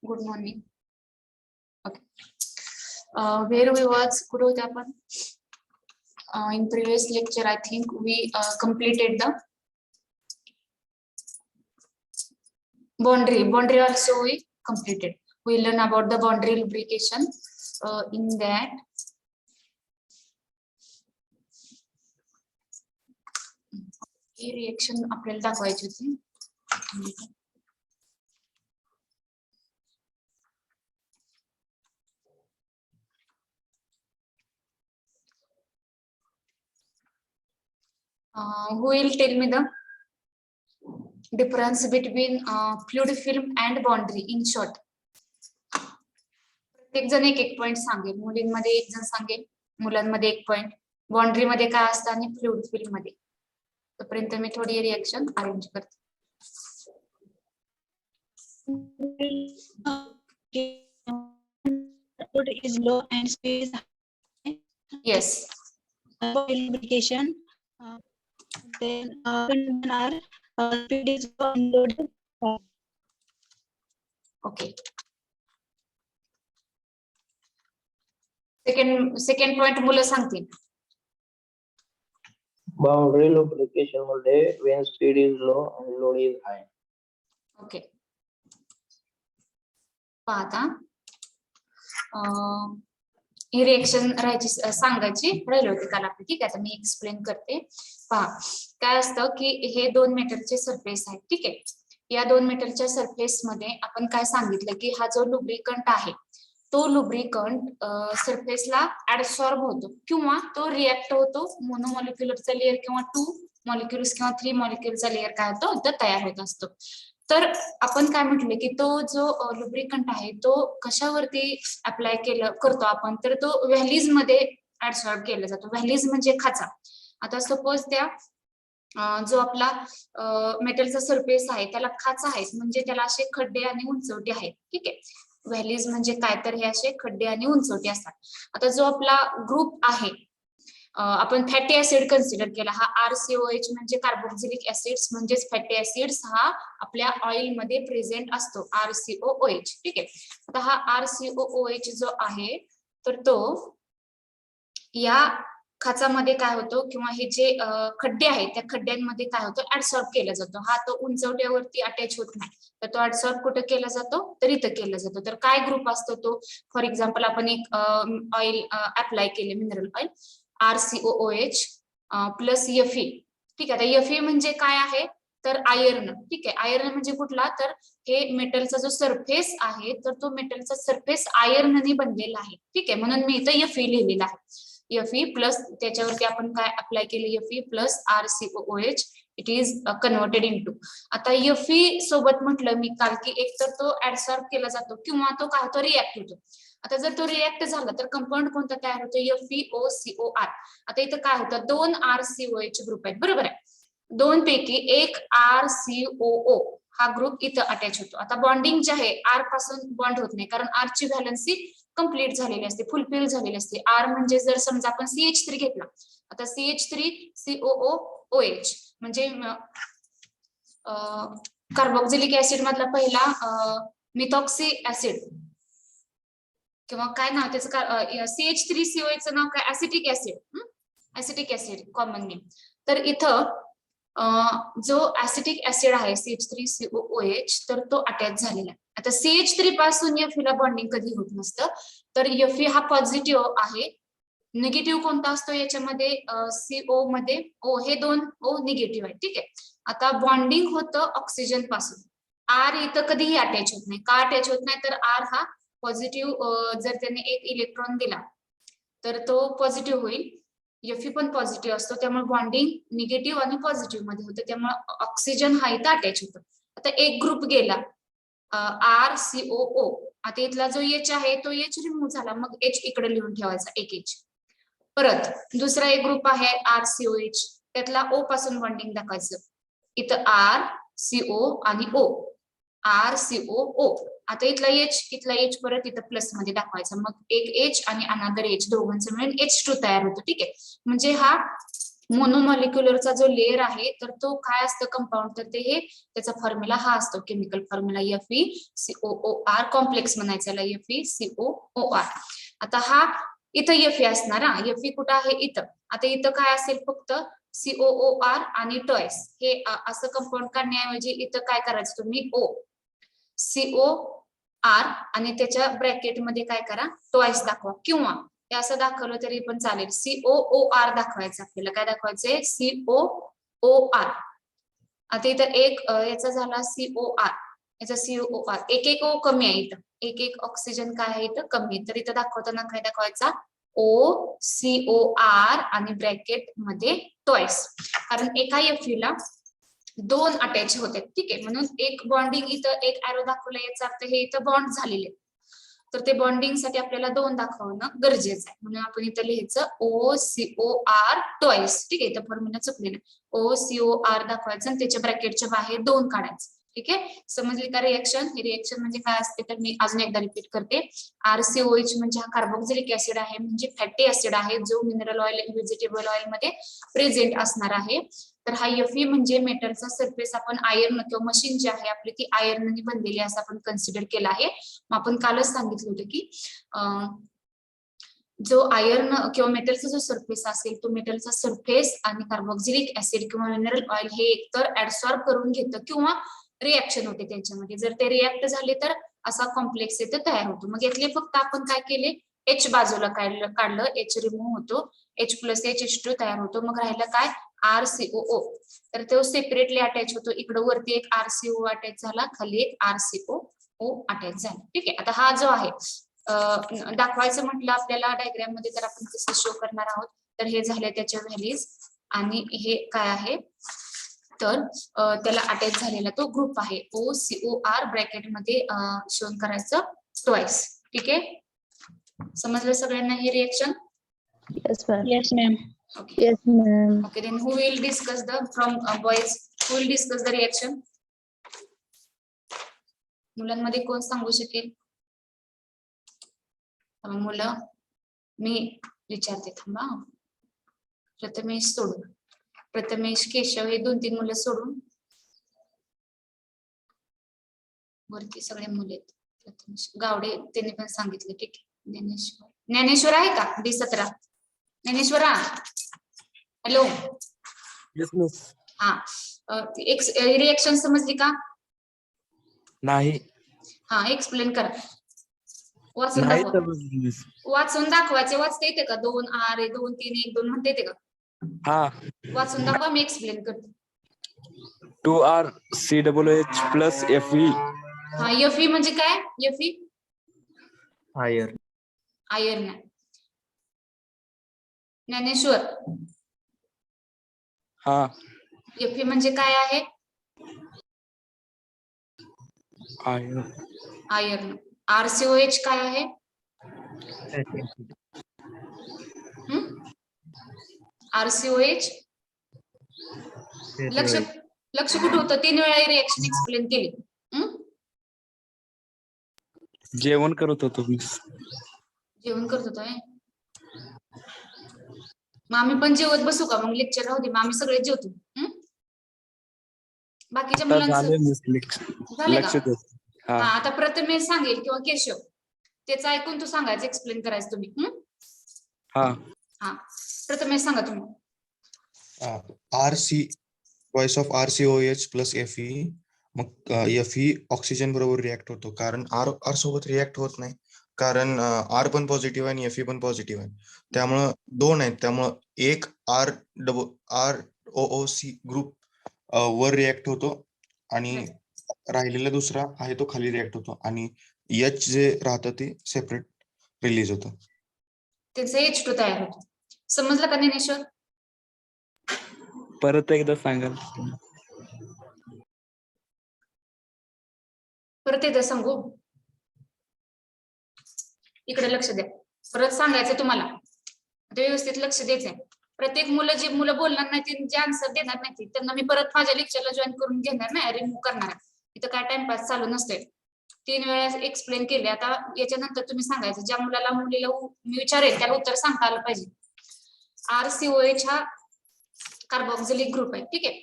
Good morning. Okay. Where we was, कुठे होते आपण? In previous lecture, I think we completed the boundary also we completed. We learn about the boundary lubrication. In that, he reaction आपल्याला दाखवायची होती. Who will tell me the difference between fluid film and boundary in short? प्रत्येक जण एक point सांगेल. मुलींमध्ये एक जण सांगेल, मुलांमध्ये एक पॉइंट. बाउंड्री मध्ये काय असतं आणि फ्लुइड फिल्म मध्ये. तोपर्यंत मी थोडी रिएक्शन अरेंज करते. is low and speed is high. Yes. Lubrication. Then speed is low and load. Okay. Second point मुलं सांगतील. Boundary lubrication मध्ये when speed is low and load is high. Okay. पाहता ही reaction राहायची सांगायची राहिली होती काल आपली. ठीक आहे, आता मी एक्सप्लेन करते. पहा काय असतं की हे 2 मीटरचे सरफेस आहे. ठीक आहे, या 2 मीटरच्या सरफेस मध्ये आपण काय सांगितलं की हा जो लुब्रिकंट आहे तो लुब्रिकंट सरफेसला ऍडसॉर्ब होतो किंवा तो रिएक्ट होतो. मोनोमॉलिक्युलरचा लेअर किंवा 2 मॉलिक्युल्स किंवा 3 मॉलिक्युलचा लेअर काय होतो तर तयार होत असतो. तर आपण काय म्हटलं की तो जो लुब्रिकंट आहे तो कशावरती अप्लाय करतो आपण, तर तो व्हॅलीज मध्ये ऍडसॉर्ब केला जातो. व्हॅलीज म्हणजे खाचा. आता सपोज त्या जो आपला मेटलचा सरफेस आहे त्याला खाचा आहे, म्हणजे त्याला असे खड्डे आणि उंचवटे आहेत. ठीक आहे, व्हॅलीज म्हणजे काय तर हे असे खड्डे आणि उंचवटे असतात. आता जो आपला ग्रुप आहे, आपण फॅटी ऍसिड कन्सिडर केला. हा RCOH म्हणजे कार्बोक्सिलिक ऍसिड्स म्हणजेच फॅटी ऍसिड्स हा आपल्या ऑइल मध्ये प्रेझेंट असतो. RCOOH. ठीक आहे, आता हा RCOOH जो आहे तर तो या खाचामध्ये काय होतो किंवा हे जे खड्डे आहेत त्या खड्ड्यांमध्ये काय होतं ऍडसॉर्ब केला जातो. हा तो उंचवट्यावरती अटॅच होत नाही, तर तो ऍडसॉर्ब कुठे केला जातो तर इथं केला जातो. तर काय ग्रुप असतो तो, फॉर एक्झाम्पल आपण एक ऑइल अप्लाय केले, mineral oil RCOOH plus Fe. ठीक आहे, आता Fe म्हणजे काय आहे तर आयर्न. ठीक आहे, आयर्न म्हणजे कुठला तर हे मेटलचा जो सरफेस आहे तर तो मेटलचा सरफेस आयर्नने बनलेला आहे. ठीक आहे, म्हणून मी इथं Fe लिहिलेला आहे. Fe प्लस त्याच्यावरती आपण काय अप्लाय केले Fe plus RCOOH, it is converted into. आता Fe सोबत म्हटलं मी काल की एक तर तो ऍडसॉर्ब केला जातो किंवा तो काय होतो रिएक्ट होतो. आता जर तो रिएक्ट झाला तर कंपाऊंड कोणता तयार होतो FeOCOR. आता इथं काय होतं 2 RCOH ग्रुप आहेत, बरोबर आहे. 2 पैकी एक RCOO हा ग्रुप इथं अटॅच होतो. आता बॉन्डिंग जे आहे R पासून बॉन्ड होत नाही, कारण R ची व्हॅलन्सी कंप्लीट झालेली असते, फुलफिल झालेली असते. R म्हणजे जर समजा आपण CH3 घेतला, आता CH3COOH म्हणजे कार्बोक्सिलिक ऍसिड मधला पहिला मिथॉक्सी ऍसिड किंवा काय नाव त्याचं CH3COH चं नाव काय, acetic acid. Acetic acid common name. तर इथं जो ऍसिटिक ऍसिड आहे CH3COOH तर तो अटॅच झालेला आहे. आता CH3 पासून Fe ला बॉन्डिंग कधी होत नसतं, तर Fe हा पॉझिटिव्ह आहे. निगेटिव्ह कोणता असतो याच्यामध्ये CO मध्ये O, हे 2 O निगेटिव्ह आहे. ठीक आहे, आता बॉन्डिंग होतं ऑक्सिजन पासून. R इथं कधीही अटॅच होत नाही. का अटॅच होत नाही तर R हा पॉझिटिव्ह, जर त्याने एक इलेक्ट्रॉन दिला तर तो पॉझिटिव्ह होईल. Fe पण पॉझिटिव्ह असतो, त्यामुळे बॉन्डिंग निगेटिव्ह आणि पॉझिटिव्ह मध्ये होतं, त्यामुळे ऑक्सिजन हा इथं अटॅच होतो. आता एक ग्रुप गेला RCOO. आता इथला जो H आहे तो H रिमूव्ह झाला, मग H इकडे लिहून ठेवायचा, एक H. परत दुसरा एक ग्रुप आहे RCOH, त्यातला O पासून बॉन्डिंग दाखवायचं. इथं RCO आणि O, RCOO. आता इथला H परत इथं प्लस मध्ये दाखवायचा, मग एक H आणि अनदर H दोघांचं मिळून H2 तयार होतो. ठीक आहे, म्हणजे हा मोनोमॉलिक्युलरचा जो लेअर आहे तर तो काय असतं कंपाऊंड, तर ते हे त्याचा फॉर्म्युला हा असतो केमिकल फॉर्म्युला FeCOOR, कॉम्प्लेक्स म्हणायचं याला FeCOOR. आता हा इथं Fe असणार हा, Fe कुठं आहे इथं. आता इथं काय असेल फक्त COOR आणि टॉयस, हे असं कंपाऊंड काढण्याऐवजी इथं काय करायचं तुम्ही COR आणि त्याच्या ब्रॅकेटमध्ये काय करा टॉयस दाखवा, किंवा हे असं दाखवलं तरी पण चालेल, COOR दाखवायचं आपल्याला. काय दाखवायचंय COOR. आता इथं एक याचा झाला COR, याचा COR, एक O कमी आहे इथं, एक ऑक्सिजन काय आहे इथं कमी आहे, तर इथं दाखवताना काय दाखवायचा OCOR आणि ब्रॅकेट मध्ये टॉयस, कारण एका Fe ला 2 अटॅच होते, ठीक आहे. म्हणून एक बॉन्डिंग इथं एक एरो दाखवला, याचा अर्थ हे इथं बॉन्ड झालेले, तर ते बॉन्डिंग साठी आपल्याला 2 दाखवणं गरजेचं आहे. म्हणून आपण इथं लिहायचं OCOR टॉइस, ठीक आहे. इथं फॉर्म्युला चुकलेलं, OCOR दाखवायचं आणि त्याच्या ब्रॅकेटच्या बाहेर 2 काढायचं, ठीक आहे. समजली का रिएक्शन? ही रिएक्शन म्हणजे काय असते तर मी अजून एकदा रिपीट करते. RCOH म्हणजे हा कार्बोक्सिलिक ऍसिड आहे, म्हणजे फॅटी ऍसिड आहे, जो मिनरल ऑइल आणि व्हेजिटेबल ऑइल मध्ये प्रेझेंट असणार आहे. तर हा Fe म्हणजे मेटलचा सरफेस आपण आयर्न किंवा मशीन जी आहे आपली ती आयर्नने बनलेली असं आपण कन्सिडर केलं आहे. मग आपण कालच सांगितलं होतं की जो आयर्न किंवा मेटलचा जो सरफेस असेल तो मेटलचा सरफेस आणि कार्बोक्सिलिक ऍसिड किंवा मिनरल ऑइल हे एकतर ऍब्सॉर्ब करून घेतं किंवा रिएक्शन होते त्यांच्यामध्ये. जर ते रिएक्ट झाले तर असा कॉम्प्लेक्स इथे तयार होतो. मग यातले फक्त आपण काय केले, H बाजूला काढलं, H रिमूव्ह होतो, H प्लस H2 तयार होतो. मग राहिलं काय RCOO, तर तो सेपरेटली अटॅच होतो. इकडं वरती एक RCO अटॅच झाला, खाली एक RCOO अटॅच झाला, ठीक आहे. आता हा जो आहे दाखवायचं म्हटलं आपल्याला डायग्राम मध्ये, तर आपण कसं शो करणार आहोत, तर हे झाले त्याच्या व्हॅल्यूज आणि हे काय आहे तर त्याला अटॅच झालेला तो ग्रुप आहे OCOR ब्रॅकेट मध्ये शोन करायचं ट्वाइस, ठीक आहे. समजलं सगळ्यांना ही reaction? Yes, ma'am. Yes, ma'am. Okay. Yes, ma'am. Okay, then who will discuss from boys, who will discuss the reaction? मुलांमध्ये कोण सांगू शकेल? मुलं मी विचारते, थांबा. प्रथमेश केशव हे 2-3 मुलं सोडून वरती सगळे मुले. प्रथमेश गावडे त्यांनी पण सांगितलं, ठीक आहे. ज्ञानेश्वर आहे का D17? ज्ञानेश्वरा, हॅलो. हा, एक रिएक्शन समजली का? नाही. हा, एक्सप्लेन करा. वाचून दाखवायचे. वाचता येते का? 2 R 2 3 1 2 म्हणता येते का? हा. वाचून दाखवा, मी एक्सप्लेन करते. 2R COOH plus Fe. हा, Fe म्हणजे काय? Fe Iron. आयर्न. ज्ञानेश्वर, हा. Fe म्हणजे काय आहे? आयर्न. RCOH काय आहे? RCOH लक्ष कुठं होतं? 3 वेळा रिएक्शन एक्सप्लेन केली. जेवण करत होतो मी. जेवण करत होतोय. मग आम्ही पण जेवत बसू का? मग लेक्चर राहू दे, मग आम्ही सगळे जेवतो. बाकीच्या मुलांचं झाले का? हा, आता प्रथमेश सांगेल किंवा केशव, त्याचं ऐकून तू सांगायचं, एक्सप्लेन करायचं तुम्ही. हा, प्रथमेश सांगा तुम्ही. Voice of RCOH plus Fe. मग Fe ऑक्सिजन बरोबर रिॲक्ट होतो, कारण R सोबत रिॲक्ट होत नाही, कारण R पण पॉझिटिव्ह आहे आणि Fe पण पॉझिटिव्ह आहे. त्यामुळं 2 आहेत, त्यामुळं एक ROOC ग्रुप वर रिॲक्ट होतो आणि राहिलेला दुसरा आहे तो खाली रिॲक्ट होतो, आणि H जे राहतं ते सेपरेट रिलीज होतं. त्याचं H2 तयार होतो. समजलं का ज्ञानेश्वर? परत एकदा सांगाल? परत एकदा सांगू? इकडे लक्ष द्या, परत सांगायचं तुम्हाला, व्यवस्थित लक्ष द्यायचंय. प्रत्येक जी मुलं बोलणार नाही, जे आन्सर देणार नाही, त्यांना मी परत माझ्या लेक्चरला जॉईन करून घेणार नाही, रिमूव्ह करणार. इथं काय टाइमपास चालू नसतोय. 3 वेळा एक्सप्लेन केले. आता याच्यानंतर तुम्ही सांगायचं, ज्या मुलीला मी विचारेल त्याला उत्तर सांगता आलं पाहिजे. RCOH हा कार्बोक्सिलिक ग्रुप आहे, ठीक आहे.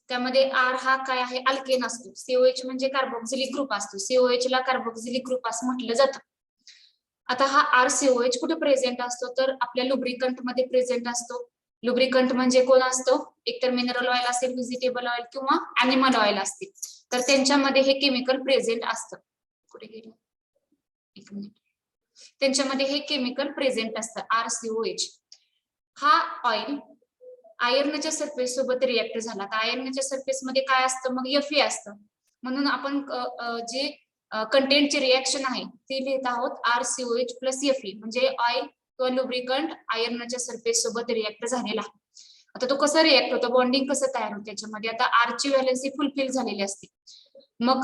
त्यामध्ये आर हा काय आहे, अल्केन असतो. सीओएच म्हणजे कार्बोक्सिलिक ग्रुप असतो. सीओएच ला कार्बोक्सिलिक ग्रुप असं म्हटलं जातं. आता हा आरसीओएच कुठे प्रेझेंट असतो, तर आपल्या लुब्रिकंट मध्ये प्रेझेंट असतो. लुब्रिकंट म्हणजे कोण असतो, एकतर मिनरल ऑइल असेल, व्हेजिटेबल ऑइल किंवा अॅनिमल ऑइल असतील, तर त्यांच्यामध्ये हे केमिकल प्रेझेंट असतं. कुठे गेलं, एक मिनिट. त्यांच्यामध्ये हे केमिकल प्रेझेंट असतं आरसीओएच. हा ऑइल आयर्नच्या सरफेस सोबत रिएक्ट झाला, तर आयर्नच्या सरफेस मध्ये काय असतं, मग Fe असतं. म्हणून आपण जे कंटेंटची रिएक्शन आहे ती लिहित आहोत आरसीओएच प्लस Fe, म्हणजे ऑइल किंवा लुब्रिकंट आयर्नच्या सरफेस सोबत रिएक्ट झालेला आहे. आता तो कसं रिएक्ट होतो, बॉन्डिंग कसं तयार होतं त्याच्यामध्ये. आता आरची व्हॅलेन्सी फुलफिल झालेली असते, मग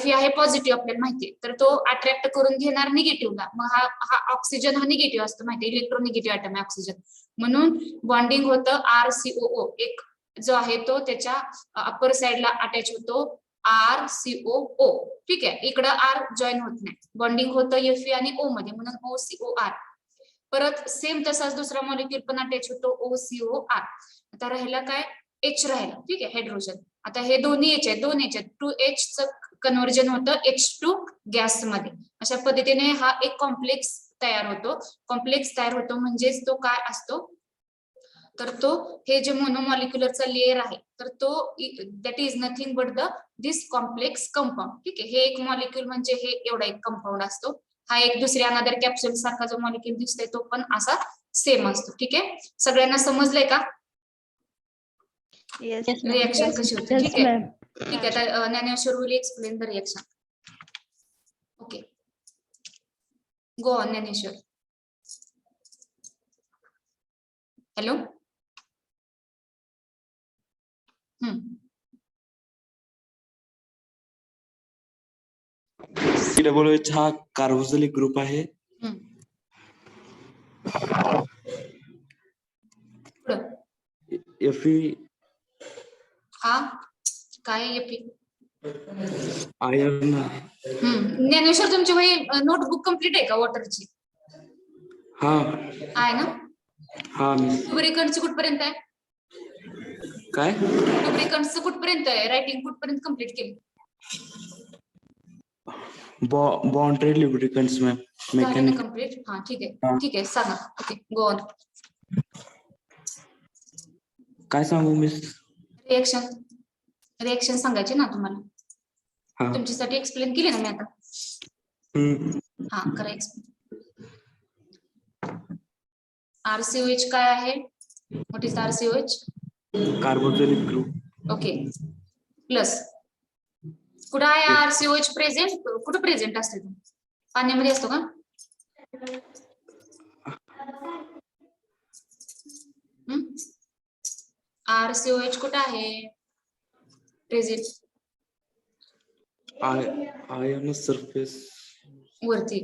Fe आहे पॉझिटिव्ह आपल्याला माहितीये, तर तो अट्रॅक्ट करून घेणार निगेटिव्हला. मग हा ऑक्सिजन हा निगेटिव्ह असतो माहिती, इलेक्ट्रोनिगेटिव्ह ॲटम आहे ऑक्सिजन. म्हणून बॉन्डिंग होतं RCOO, एक जो आहे तो त्याच्या अपर साइडला अटॅच होतो RCOO, ठीक आहे. इकडं R जॉईन होत नाही, बॉन्डिंग होतं Fe आणि O मध्ये, म्हणून OCOR. परत सेम तसाच दुसरा मॉलिक्यूल पण अटॅच होतो OCOR. आता राहिला काय, H राहिला, ठीक आहे, हायड्रोजन. आता हे दोन्ही H आहेत, दोन H आहेत, 2H चं कन्व्हर्जन होतं H2 गॅस मध्ये. अशा पद्धतीने हा एक कॉम्प्लेक्स तयार होतो. कॉम्प्लेक्स तयार होतो म्हणजेच तो काय असतो, तर तो हे जे मोनोमॉलिक्युलरचा लेअर आहे, तर तो that is nothing but this complex compound, ठीक आहे. हे एक मॉलिक्यूल म्हणजे हे एवढा एक कंपाऊंड असतो. हा एक दुसऱ्या अनदर कॅप्सूल सारखा जो मॉलिक्यूल दिसतोय तो पण असा सेम असतो, ठीक आहे. सगळ्यांना समजलंय का Yes. रिएक्शन कशी होते, Yes, ठीक आहे. ma'am. ठीक आहे, तर Dnyaneshwar will explain the reaction. Okay, go on Dnyaneshwar. Hello. COOH हा कार्बोक्सिलिक ग्रुप आहे. Fe हा काय Fe? आयर्न. ज्ञानेश्वर तुमची वही नोटबुक कंप्लीट आहे का वॉटरची? हा आहे ना. हा मिस. लुब्रिकंटची कुठपर्यंत आहे? काय लुब्रिकंटचं कुठपर्यंत आहे, रायटिंग कुठपर्यंत कंप्लीट केली? बॉन्ड्री लुब्रिकंट्स मॅम, झालं ना मेकॅनिक. कंप्लीट? हा ठीक आहे, ठीक आहे, सांगा. Okay, go on. काय सांगू मिस? रिएक्शन सांगायचे ना तुम्हाला, हा तुमच्यासाठी एक्सप्लेन केली ना मी आता. हा करा एक्सप्लेन. RCOH काय आहे, what is RCOH? Carboxylic group. Okay, plus कुठं आहे RCOH प्रेझेंट, कुठं प्रेझेंट असते तो, पाण्यामध्ये असतो का? RCOH कुठं आहे प्रेझेंट? आयर्न सरफेस वरती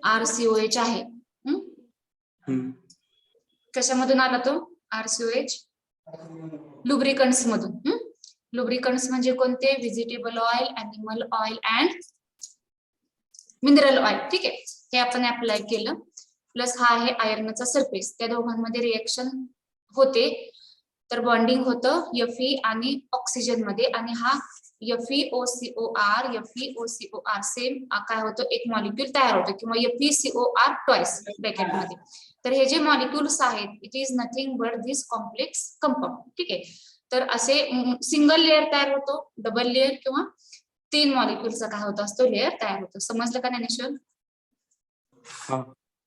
RCOH आहे. कशामधून आला तो RCOH? लुब्रिकंट्स मधून. लुब्रिकंट्स म्हणजे कोणते? Vegetable oil, animal oil and mineral oil, ठीक आहे. हे आपण अप्लाय केलं. प्लस हा आहे आयर्नचा सरफेस, त्या दोघांमध्ये रिएक्शन होते, तर बॉन्डिंग होतं Fe आणि ऑक्सिजन मध्ये, आणि हा FeOCOR सेम काय होतं, एक मॉलिक्यूल तयार होतं, किंवा FeCOR ट्वाइस ब्रॅकेट मध्ये. तर हे जे मॉलिक्युल्स आहेत, it is nothing but this complex compound, ठीक आहे. तर असे सिंगल लेअर तयार होतो, डबल लेअर किंवा 3 मॉलिक्युलचा काय होत असतो, लेअर तयार होतो. समजलं का ज्ञानेश्वर?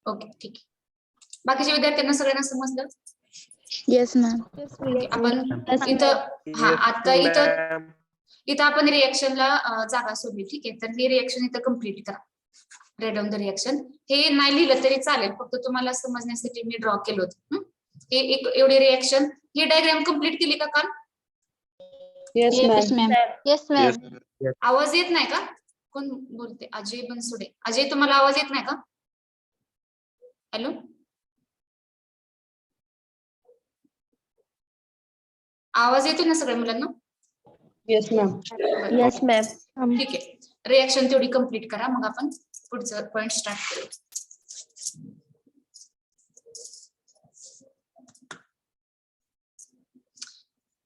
ओके, ठीक आहे. बाकीच्या विद्यार्थ्यांना सगळ्यांना समजलं? Yes, ma'am. आपण इथं आता इथं आपण रिएक्शनला जागा सोडली, ठीक आहे. तर ही रिएक्शन इथं कम्प्लीट करा, राईट डाऊन द रिएक्शन. हे नाही लिहिलं तरी चालेल, फक्त तुम्हाला समजण्यासाठी मी ड्रॉ केलं होतं. हे एक एवढी रिएक्शन, ही डायग्राम कम्प्लीट केली का काल? Yes, ma'am. Yes, ma'am. आवाज येत नाही का? कोण बोलते? अजय बनसोडे. अजय, तुम्हाला आवाज येत नाही का? हॅलो, आवाज येतो ना सगळ्या मुलांना? Yes, ma'am. Yes, ma'am. ठीक आहे, रिएक्शन तेवढी कम्प्लीट करा, मग आपण पुढचं पॉइंट स्टार्ट करू.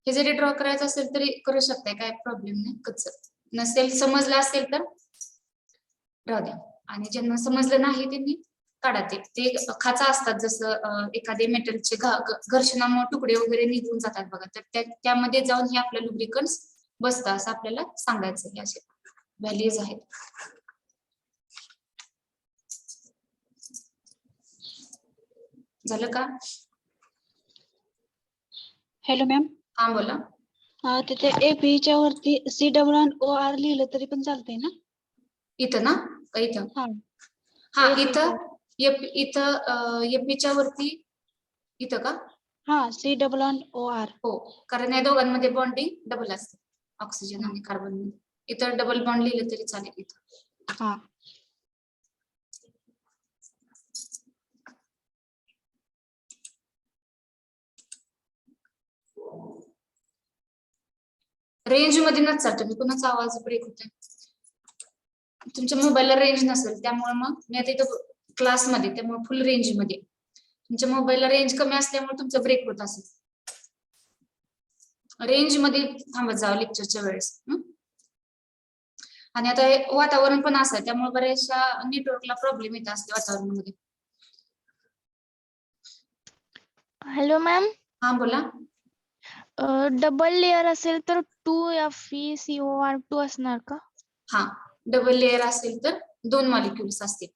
हे जरी ड्रॉ करायचं असेल तरी करू शकताय, काय प्रॉब्लेम नाही. कच्च नसेल समजलं असेल तर राहू द्या, आणि ज्यांना समजलं नाही त्यांनी काढा. ते खाचा असतात, जसं एखादे मेटलचे घर्षणामुळे तुकडे वगैरे निघून जातात बघा, तर त्यामध्ये जाऊन हे आपलं लुब्रिकंट्स बसतं असं आपल्याला सांगायचं. हे असे व्हॅल्यूज आहेत. झालं का? Hello ma'am. हा बोला. तिथे एपीच्या वरती COOR लिहिलं तरी पण चालतंय ना? इथं ना का इथं? हा. हा AP इथं एपीच्या वरती इथं का? हा, COOR. हो, कारण या दोघांमध्ये बॉन्डिंग डबल असते, ऑक्सिजन आणि कार्बन मध्ये. इथं डबल बॉन्ड लिहिलं तरी चालेल इथं. हा. रेंज मध्ये नसाल तुम्ही, कुणाचा आवाज ब्रेक होतोय? तुमच्या मोबाईलला रेंज नसेल, त्यामुळे मग मी आता इथं क्लासमध्ये, त्यामुळे फुल रेंज मध्ये. तुमच्या मोबाईलला रेंज कमी असल्यामुळे तुमचं ब्रेक होत असेल. रेंज मध्ये थांबत जावं लेक्चरच्या वेळेस. आणि आता हे वातावरण पण असं आहे, त्यामुळे बऱ्याचशा नेटवर्कला प्रॉब्लेम येत असते वातावरणामध्ये. Hello ma'am. हा बोला. डबल लेअर असेल तर 2FeCOR2 असणार का? हा, डबल लेअर असेल तर 2 मॉलिक्युल्स असतील.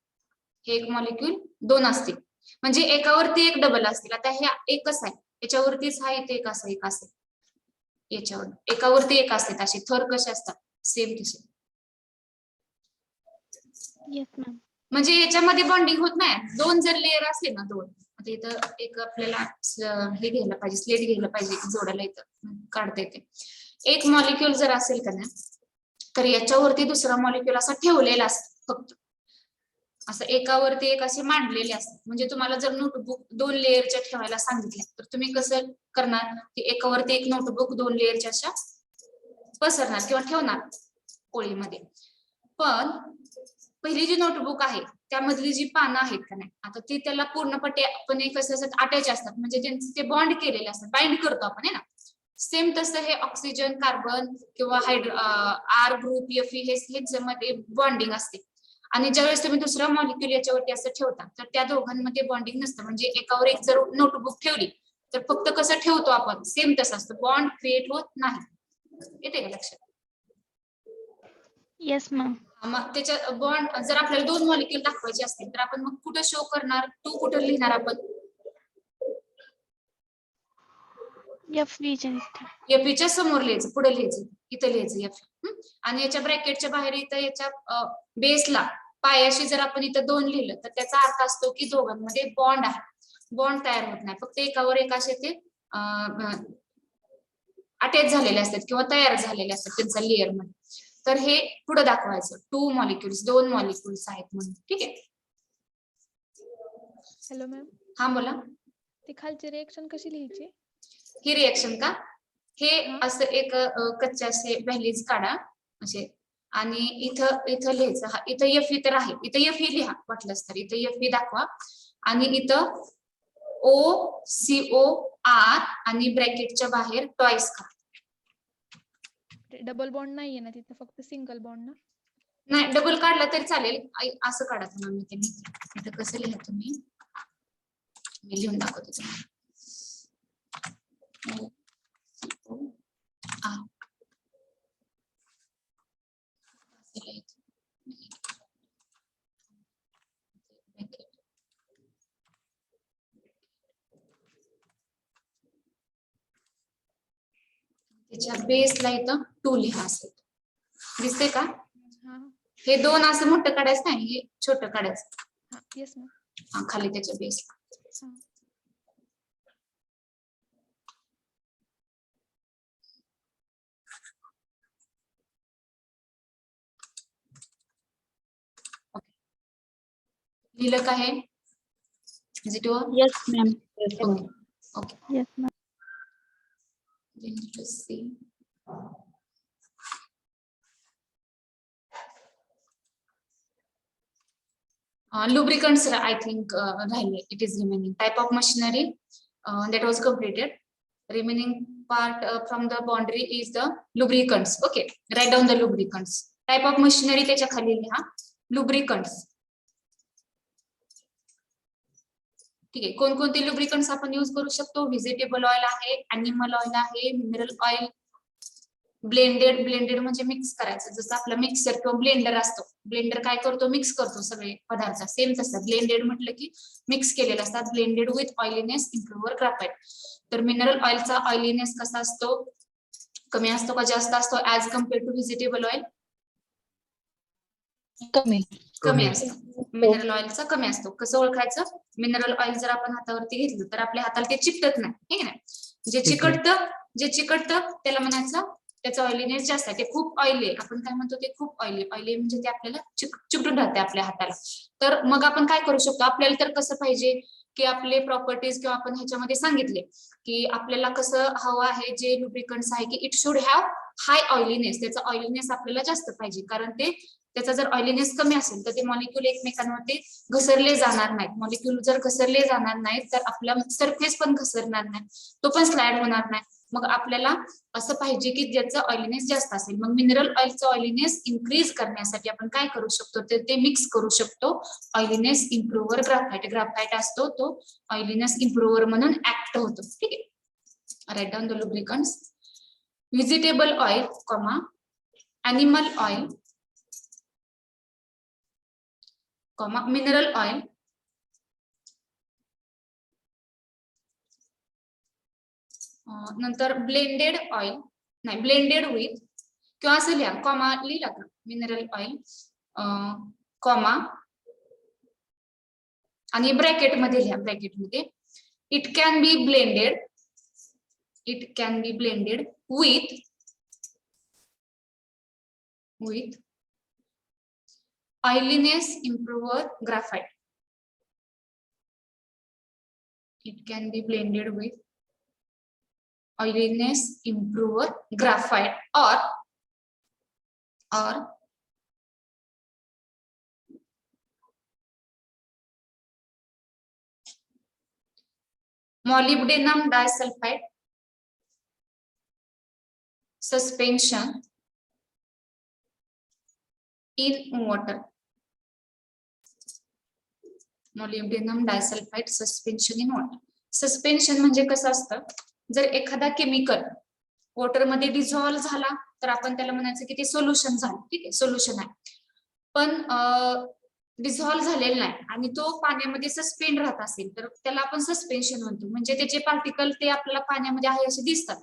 हे एक मॉलिक्युल 2 असतील, म्हणजे एकावरती एक डबल असतील. आता हे एकच आहे, याच्यावरतीच हा इथे एक असं एक असेल, याच्यावर एकावरती एक असते. असे थर कसे असतात सेम तसे. Yes ma'am. म्हणजे याच्यामध्ये बॉन्डिंग होत नाही. 2 जर लेअर असले ना, 2, आता इथं एक आपल्याला हे घ्यायला पाहिजे, स्लेट घ्यायला पाहिजे जोडायला, इथं काढता येते. एक मॉलिक्युल जर असेल का नाही, तर याच्यावरती दुसरा मॉलिक्युल असा ठेवलेला असतो फक्त, असं एकावरती एक असे मांडलेले असतात. म्हणजे तुम्हाला जर नोटबुक 2 लेअरच्या ठेवायला सांगितल्या, तर तुम्ही कसं करणार की एकावरती एक नोटबुक 2 लेअरच्या अशा पसरणार किंवा ठेवणार ओळीमध्ये. पण पहिली जी नोटबुक आहे त्यामधली जी पानं आहेत का नाही, आता ती त्याला पूर्णपणे कसं अटॅच असतात, म्हणजे त्यांचे ते बॉन्ड केलेले असतात, बाइंड करतो आपण, है ना. सेम तसं हे ऑक्सिजन, कार्बन किंवा आर ग्रुप, Fe हे मध्ये बॉन्डिंग असते. आणि ज्यावेळेस तुम्ही दुसरा मॉलिक्युल याच्यावरती असं ठेवता, तर त्या दोघांमध्ये बॉन्डिंग नसतं. म्हणजे एकावर एक जर नोटबुक ठेवली तर फक्त कसं ठेवतो आपण सेम तसं असतं, बॉन्ड क्रिएट होत नाही. येते का लक्षात? Yes ma'am. मग त्याच्या बॉन्ड जर आपल्याला 2 मॉलिक्युल दाखवायचे असतील, तर आपण मग कुठं शो करणार, 2 कुठं लिहिणार आपण? Feच्या समोर लिहायचं, पुढे लिहायचं, इथं लिहायचं Fe. आणि याच्या ब्रॅकेटच्या बाहेर इथं याच्या बेसला पायाशी जर आपण इथं 2 लिहिलं, तर त्याचा अर्थ असतो की दोघांमध्ये बॉन्ड आहे, बॉन्ड तयार होत नाही. फक्त एकावर एक असे ते अटॅच झालेले असतात किंवा तयार झालेले असतात त्यांचा लेअर मध्ये. तर हे पुढे दाखवायचं 2 मॉलिक्युल्स, 2 मॉलिक्युल्स आहेत म्हणून. ठीक आहे. Hello ma'am. हा बोला. ती खालची रिएक्शन कशी लिहायची? ही रिएक्शन का, हे असं एक कच्चे असे व्हॅल्यूज काढा असे, आणि इथं लिहायचं. हा इथं Fe तर आहे, इथं Fe लिहा वाटलंच तर, इथं Fe दाखवा. आणि इथं OCOR आणि ब्रॅकेटच्या बाहेर ट्वाइस करा. डबल बॉन्ड नाहीये ना तिथं, फक्त सिंगल बॉन्ड ना? नाही, डबल काढला तरी चालेल. असं काढा तुम्ही. मी ते इथं कसं लिहा तुम्ही, मी लिहून दाखवते तुम्हाला. त्याच्या बेसला इथं 2 लिहा असेल, दिसते का? हा हे 2 असं मोठं काढायचं नाही, हे छोटं काढायचं. हा. Yes ma'am. हा, खाली त्याच्या बेसला. लिहिलं का हे? Is it over? Yes ma'am. Okay. Okay. Yes ma'am. Then let us see. Lubricants, I think, it is remaining. Type of machinery that was completed. Remaining part from the boundary is the lubricants. Okay, write down the lubricants. Type of machinery त्याच्या खाली लिहा. Lubricants. ठीक आहे, कोणकोणते लुब्रिकंट्स आपण use करू शकतो? Vegetable oil आहे, अॅनिमल ऑइल आहे, मिनरल ऑइल, ब्लेंडेड. ब्लेंडेड म्हणजे मिक्स करायचं, जसं आपलं मिक्सर किंवा ब्लेंडर असतो. ब्लेंडर काय करतो? मिक्स करतो सगळे पदार्थ. सेम तसं ब्लेंडेड म्हटलं की मिक्स केलेलं असतात. Blended with oiliness improver graphite. तर मिनरल ऑइलचा ऑइलीनेस कसा असतो? कमी असतो का जास्त असतो as compare to vegetable oil? कमी असतो. मिनरल ऑइलचा कमी असतो. कसं ओळखायचं? मिनरल ऑइल जर आपण हातावरती घेतलं तर आपल्या हाताला ते चिकटत नाही, ठीक आहे ना? जे चिकटतं त्याला म्हणायचं त्याचं ऑइलीनेस जास्त आहे. ते खूप ऑइली आहे, आपण काय म्हणतो? ते खूप ऑइली. ऑइली म्हणजे ते आपल्याला चिकटून राहते आपल्या हाताला. तर मग आपण काय करू शकतो? आपल्याला तर कसं पाहिजे की आपले प्रॉपर्टीज किंवा आपण ह्याच्यामध्ये सांगितले की आपल्याला कसं हवं आहे जे लुब्रिकंट्स आहे की it should have high oiliness. त्याचा ऑइलीनेस आपल्याला जास्त पाहिजे, कारण त्याचा जर ऑइलीनेस कमी असेल तर ते मॉलिक्यूल एकमेकांवरती घसरले जाणार नाहीत. मॉलिक्यूल जर घसरले जाणार नाहीत तर आपला सरफेस पण घसरणार नाही, तो पण स्लाइड होणार नाही. मग आपल्याला असं पाहिजे की ज्याचं ऑइलीनेस जास्त असेल. मग मिनरल ऑइलचं ऑइलीनेस इन्क्रीज करण्यासाठी आपण काय करू शकतो? तर ते मिक्स करू शकतो ऑइलीनेस इम्प्रूव्हर ग्राफाइट. ग्राफाइट असतो तो ऑइलीनेस इम्प्रूव्हर म्हणून ऍक्ट होतो, ठीक आहे. Write down the lubricants. Vegetable oil, animal oil, mineral oil, नंतर ब्लेंडेड ऑइल, नाही ब्लेंडेड विथ किंवा असं लिहा, कॉमा लिहिला का? मिनरल ऑइल कॉमा आणि ब्रॅकेट मध्ये लिहा. ब्रॅकेट मध्ये it can be blended with oiliness improver graphite. It can be blended with oiliness improver graphite or molybdenum disulfide suspension in water. molybdenum disulfide suspension in water. Suspension म्हणजे कसं असतं? जर एखादा chemical water मध्ये dissolve झाला तर आपण त्याला म्हणायचं की ते सोल्युशन झालं, ठीक आहे, सोल्युशन आहे. पण डिझॉल्व्ह झालेला नाही आणि तो पाण्यामध्ये सस्पेंड राहत असेल तर त्याला आपण सस्पेन्शन म्हणतो. म्हणजे त्याचे पार्टिकल ते आपल्याला पाण्यामध्ये आहे असे दिसतात.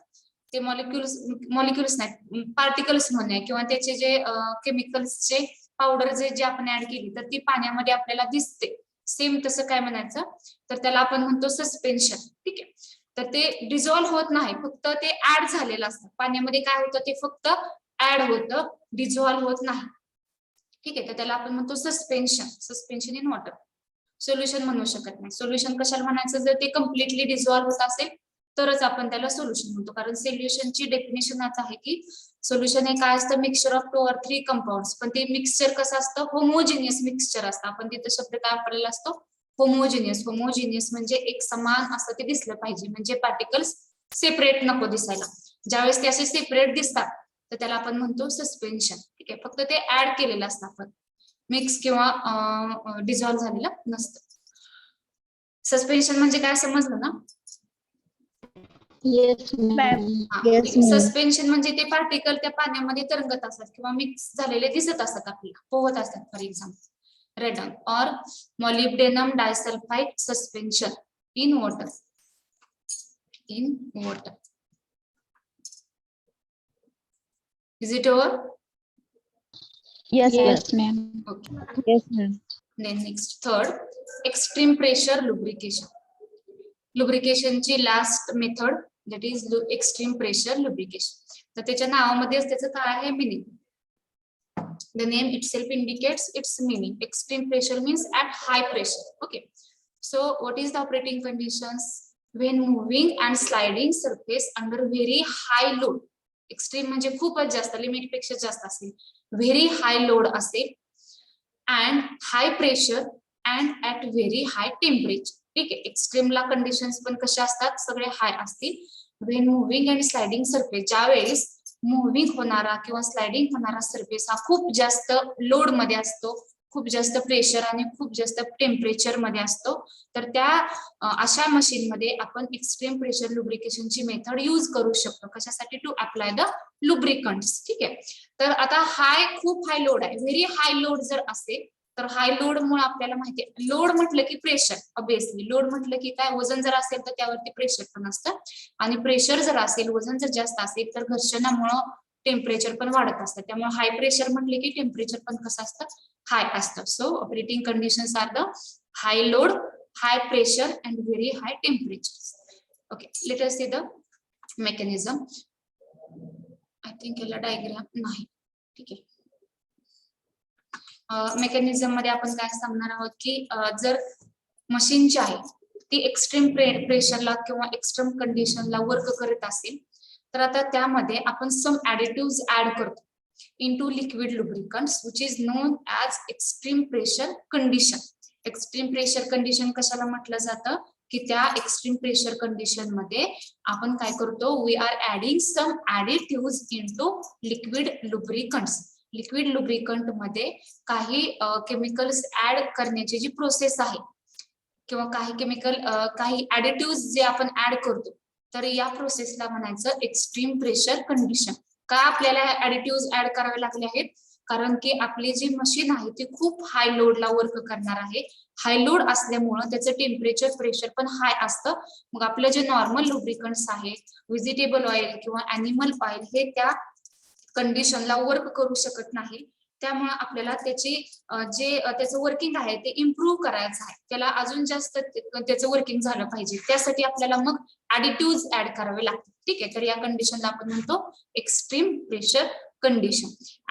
ते मॉलिक्युल्स नाही, पार्टिकल्स म्हणूया, किंवा त्याचे जे केमिकल्सचे पावडर जे आपण ऍड केली तर ती पाण्यामध्ये आपल्याला दिसते. सेम तसं काय म्हणायचं? तर त्याला आपण म्हणतो सस्पेन्शन, ठीक आहे. तर ते डिझॉल्व्ह होत नाही, फक्त ते ऍड झालेलं असतं पाण्यामध्ये. काय होतं? ते फक्त ऍड होतं, डिझॉल्व्ह होत नाही, ठीक आहे. तर त्याला आपण म्हणतो सस्पेन्शन इन वॉटर. सोल्युशन म्हणू शकत नाही. सोल्युशन कशाला म्हणायचं? जर ते कम्प्लिटली डिझॉल्व्ह होत असेल तरच आपण त्याला सोल्युशन म्हणतो. कारण सोल्युशनची डेफिनेशनच आहे की सोल्युशन हे काय असतं? Mixture of 2 or 3 compounds. पण ते मिक्सचर कसं असतं? होमोजिनियस मिक्सचर असतं. आपण तिथं शब्द काय वापरलेला असतो? होमोजिनियस. होमोजिनियस म्हणजे एक समान असं ते दिसलं पाहिजे, म्हणजे पार्टिकल्स सेपरेट नको दिसायला. ज्यावेळेस ते असे सेपरेट दिसतात तर त्याला आपण म्हणतो सस्पेन्शन, ठीक आहे. फक्त ते ऍड केलेलं असतं, आपण मिक्स किंवा डिझॉल्व्ह झालेलं नसतं. सस्पेन्शन म्हणजे काय समजलं ना? सस्पेन्शन म्हणजे ते पार्टिकल त्या पाण्यामध्ये तरंगत असतात किंवा मिक्स झालेले दिसत असतात, आपल्याला पोहत असतात. फॉर एक्झाम्पल रेडन और molybdenum disulphide suspension in water. Is it over? Yes, ma'am. Okay. Yes, ma'am. Then next, third, extreme pressure lubrication. Lubrication ची last method, that is extreme pressure lubrication. तर त्याच्या नावामध्येच त्याचं काय आहे? meaning. The name itself indicates its meaning. Extreme pressure means at high pressure. Okay. So what is the operating conditions? When moving and sliding surface under very high load. Extreme म्हणजे खूपच जास्त, limit पेक्षा जास्त असेल. Very high load असेल and high pressure and at very high temperature. ठीक आहे. एक्स्ट्रीमला conditions पण कशा असतात? सगळे हाय असतील. Wien moving and sliding surface, ज्यावेळेस मुव्हिंग होणारा किंवा स्लायडिंग होणारा सरफेस हा खूप जास्त लोड मध्ये असतो, खूप जास्त प्रेशर आणि खूप जास्त टेम्परेचर मध्ये असतो, तर त्या अशा मशीन मध्ये आपण एक्स्ट्रीम प्रेशर लुब्रिकेशनची मेथड यूज करू शकतो. कशासाठी? To apply the lubricants. ठीक आहे. तर आता खूप हाय लोड आहे, व्हेरी हाय लोड जर असेल तर हाय लोड मुळे आपल्याला माहिती आहे, लोड म्हटलं की प्रेशर, ऑब्विसली लोड म्हटलं की काय, वजन जर असेल तर त्यावरती प्रेशर पण असतं, आणि प्रेशर जर असेल, वजन जर जास्त असेल तर घर्षणामुळं टेम्परेचर पण वाढत असतं. त्यामुळे हाय प्रेशर म्हटले की टेम्परेचर पण कसं असतं, हाय असतं. So operating conditions are the high load, high pressure and very high temperature. Okay, let us see the mechanism. I think याला डायग्राम नाही. ठीक आहे. मेकॅनिझम मध्ये आपण काय सांगणार आहोत की जर मशीन जी आहे ती एक्स्ट्रीम प्रेशरला किंवा एक्स्ट्रीम कंडिशनला वर्क करत असेल तर आता त्यामध्ये आपण सम ऍडिटिव्ह ऍड करतो into liquid lubricants which is known as extreme pressure condition. Extreme pressure condition कशाला म्हटलं जातं की त्या एक्स्ट्रीम प्रेशर कंडिशन मध्ये आपण काय करतो, we are adding some additive into liquid lubricants. Liquid lubricant मध्ये काही केमिकल्स ऍड करण्याची जी प्रोसेस आहे किंवा काही ऍडिटिव्ह जे आपण ऍड करतो तर या प्रोसेसला म्हणायचं एक्स्ट्रीम प्रेशर कंडिशन. का आपल्याला ऍडिटिव्ह ऍड करावे लागले आहेत? कारण की आपली जी मशीन आहे ती खूप हाय लोडला वर्क करणार आहे. हाय लोड असल्यामुळं त्याचं टेम्परेचर प्रेशर पण हाय असतं. मग आपलं जे नॉर्मल लुब्रिकंट्स आहे, व्हेजिटेबल ऑइल किंवा अॅनिमल ऑइल, हे त्या कंडिशनला वर्क करू शकत नाही. त्यामुळे आपल्याला त्याचं वर्किंग आहे ते इम्प्रूव्ह करायचं आहे, त्याला अजून जास्त त्याचं वर्किंग झालं पाहिजे. त्यासाठी आपल्याला मग ऍडिटिव्ह ऍड करावे लागतात. ठीक आहे. तर या कंडिशनला आपण म्हणतो extreme pressure condition.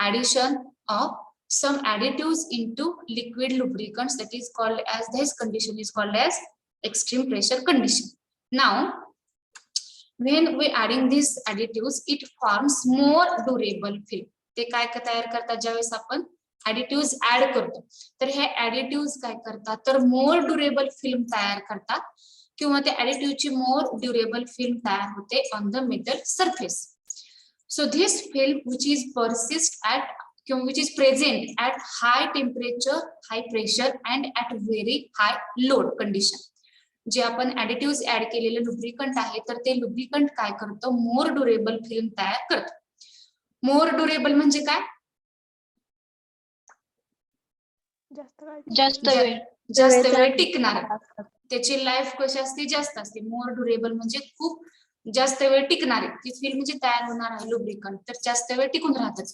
Addition of some additives into liquid lubricants, that is called as, this condition is called as extreme pressure condition. Now when we adding these additives it forms more durable film. ते काय तयार करतात ज्यावेळेस आपण additive add करतो तर हे additive काय करतात तर मोर ड्युरेबल फिल्म तयार करतात किंवा त्या ऍडिटिव्हची मोर ड्युरेबल फिल्म तयार होते on the metal surface. So this film which is persist at which is present at high temperature, high pressure and at very high load condition. जे आपण ऍडिटिव्ह ऍड केलेले lubricant आहे तर ते लुब्रिकंट काय करतं, मोर ड्युरेबल फिल्म तयार करतं. मोर ड्युरेबल म्हणजे काय? जास्त वेळ टिकणार, त्याची लाईफ कशी असते, जास्त असते. मोर ड्युरेबल म्हणजे खूप जास्त वेळ टिकणारे, ती फिल्म म्हणजे तयार होणार आहे लुब्रिकंट तर जास्त वेळ टिकून राहतात.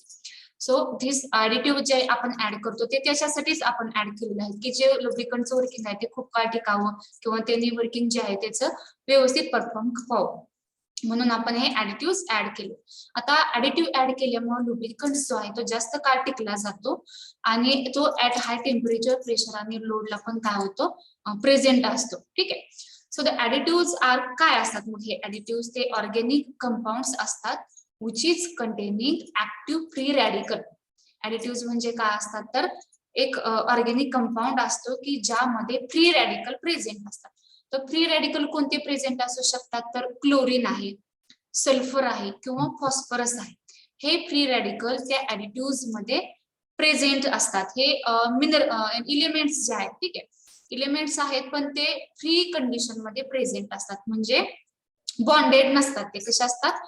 सो धिस ऍडिटिव्ह जे आपण ऍड करतो ते त्याच्यासाठीच आपण ऍड केलेलं आहे की जे लुब्रिकंटचं वर्किंग आहे ते खूप काळ टिकावं किंवा त्यांनी वर्किंग जे आहे त्याचं व्यवस्थित परफॉर्म व्हावं म्हणून आपण हे ऍडिटिव्ह ऍड केले. आता ऍडिटिव्ह ऍड केल्यामुळे लुब्रिकंट जो आहे तो जास्त काळ टिकला जातो आणि तो ऍट हाय टेम्परेचर, प्रेशर आणि लोडला पण काय होतो, प्रेझेंट असतो. ठीक आहे. सो द ऍडिटिव्ह आर काय असतात, मग हे ऍडिटिव्ह ते ऑर्गॅनिक कंपाऊंड्स असतात which is containing active free radical. Additive म्हणजे काय असतात तर एक ऑर्गॅनिक कंपाऊंड असतो की ज्यामध्ये फ्री रॅडिकल प्रेझेंट असतात. तर फ्री रॅडिकल कोणते प्रेझेंट असू शकतात तर क्लोरीन आहे, सल्फर आहे किंवा फॉस्फरस आहे. हे फ्री रॅडिकल त्या ऍडिटिव्ह मध्ये प्रेझेंट असतात. हे इलिमेंट्स जे आहेत, ठीक आहे, इलिमेंट्स आहेत पण ते फ्री कंडिशन मध्ये प्रेझेंट असतात, म्हणजे बॉन्डेड नसतात. ते कसे असतात,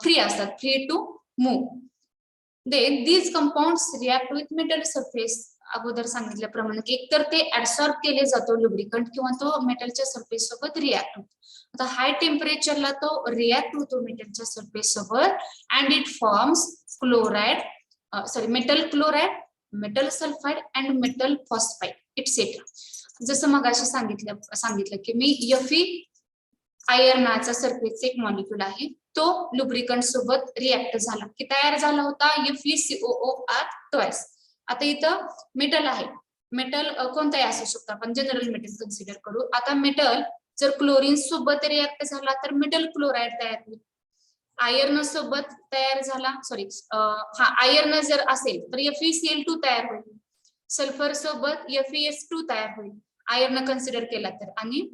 फ्री असतात, free to move. Then these compounds react with metal surface. अगोदर सांगितल्याप्रमाणे की एकतर ते ऍब्सॉर्ब केले जातो लुब्रिकंट किंवा तो मेटलच्या सरफेस सोबत रिॲक्ट होतो. आता हाय टेम्परेचरला तो रिॲक्ट होतो मेटलच्या सरफेस सोबत and it forms chloride, metal chloride, metal sulphide and metal phosphide etcetera. जसं मगाशी सांगितलं की मी Fe आयर्नाचा सरफेसचा एक मॉलिक्यूल आहे, तो लुब्रिकंट सोबत रिॲक्ट झाला की तयार झाला होता FeCOOR ट्वाइस. आता इथं मेटल आहे, मेटल कोणताही असू शकतो, आपण जनरल मेटल कन्सिडर करू. आता मेटल जर क्लोरीन सोबत रिॲक्ट झाला तर मेटल क्लोराइड तयार होईल. आयर्न सोबत तयार झाला, आयर्न जर असेल तर FeCl2 तयार होईल. सल्फर सोबत FeS2 तयार होईल आयर्न कन्सिडर केला तर, आणि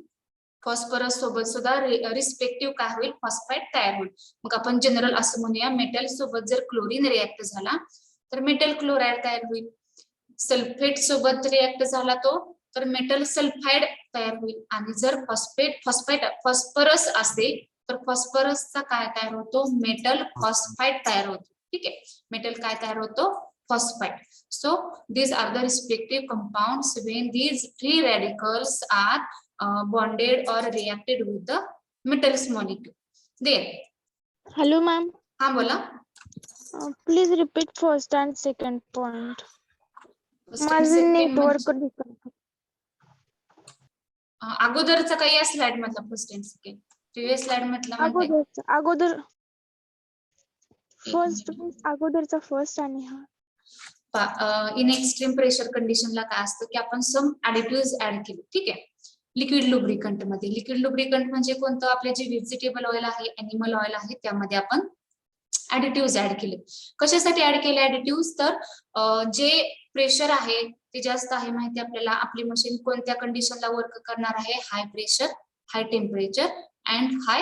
फॉस्फरस सोबत सुद्धा रिस्पेक्टिव्ह काय होईल, फॉस्फाईड तयार होईल. मग आपण जनरल असं म्हणूया, मेटल सोबत जर क्लोरीन रिएक्ट झाला तर मेटल क्लोराईड तयार होईल. सल्फेट सोबत रिएक्ट झाला तो तर मेटल सल्फाइड तयार होईल. आणि जर फॉस्फरस असेल तर फॉस्फरसचा काय तयार होतो, मेटल फॉस्फाईड तयार होतो. ठीक आहे, मेटल काय तयार होतो, phosphide. So these are the respective compounds when these free radicals are bonded or reacted with the metals molecule. Then, Hello, ma'am. हाँ बोला. Please repeat first and second point. First and माझं second network म्हणजे, अगोदरचा काही या slide मधला first and second, previous slide मधला म्हणते. अगोदर एक फर्स्ट मिनिट. अगोदरचा फर्स्ट आणि हा इन एक्स्ट्रीम प्रेशर कंडिशनला काय असतं की आपण सम ऍडिटिव्ह ऍड केले. ठीक आहे, लिक्विड लुब्रिकंट मध्ये. लिक्विड लुब्रिकंट म्हणजे कोणतं, आपले जे व्हेजिटेबल ऑइल आहे, एनिमल ऑइल आहे, त्यामध्ये आपण ऍडिटिव्ह ऍड केले. कशासाठी ऍड केले ऍडिटिव्ह, तर जे प्रेशर आहे ते जास्त आहे माहिती आपल्याला. आपली मशीन कोणत्या कंडिशनला वर्क करणार आहे, high pressure, high temperature and high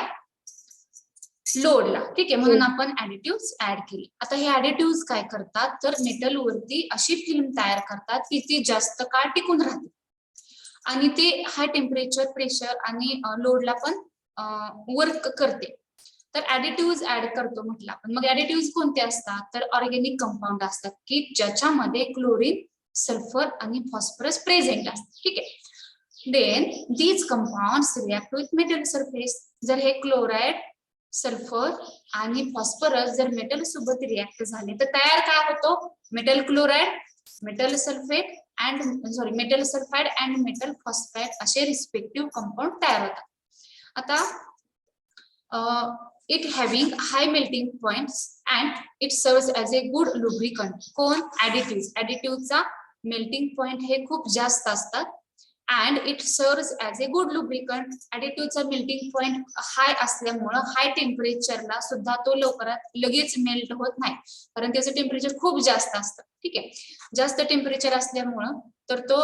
लोडला. ठीक आहे, म्हणून आपण ऍडिटिव्ह ऍड केले. आता हे ऍडिटिव्ह काय करतात, तर मेटल वरती अशी फिल्म तयार करतात की ती जास्त काळ टिकून राहते आणि ते हाय टेम्परेचर, प्रेशर आणि लोडला पण वर्क करते. तर ऍडिटिव्ह ऍड करतो म्हटलं आपण. मग ऍडिटिव्ह कोणते असतात, तर ऑर्गॅनिक कंपाऊंड असतात की ज्याच्यामध्ये क्लोरीन, सल्फर आणि फॉस्फरस प्रेझेंट असतात. ठीक आहे, then these compounds react with metal surface. जर हे क्लोराइड, सल्फर आणि फॉस्फरस जर मेटल सोबत रिएक्ट झाले तर तयार काय होतो, metal chloride, metal sulphate metal sulphide and metal phosphide असे रिस्पेक्टिव्ह कंपाऊंड तयार होतात. आता it having high melting points and it serves as a good lubricant. कोण, additives. additiveचा melting point हे खूप जास्त असतात and it serves as a good lubricant. additiveचा melting point हाय असल्यामुळं हाय टेम्परेचरला सुद्धा तो लगेच मेल्ट होत नाही, कारण त्याचं टेम्परेचर खूप जास्त असतं. ठीक आहे, जास्त टेम्परेचर असल्यामुळं तर तो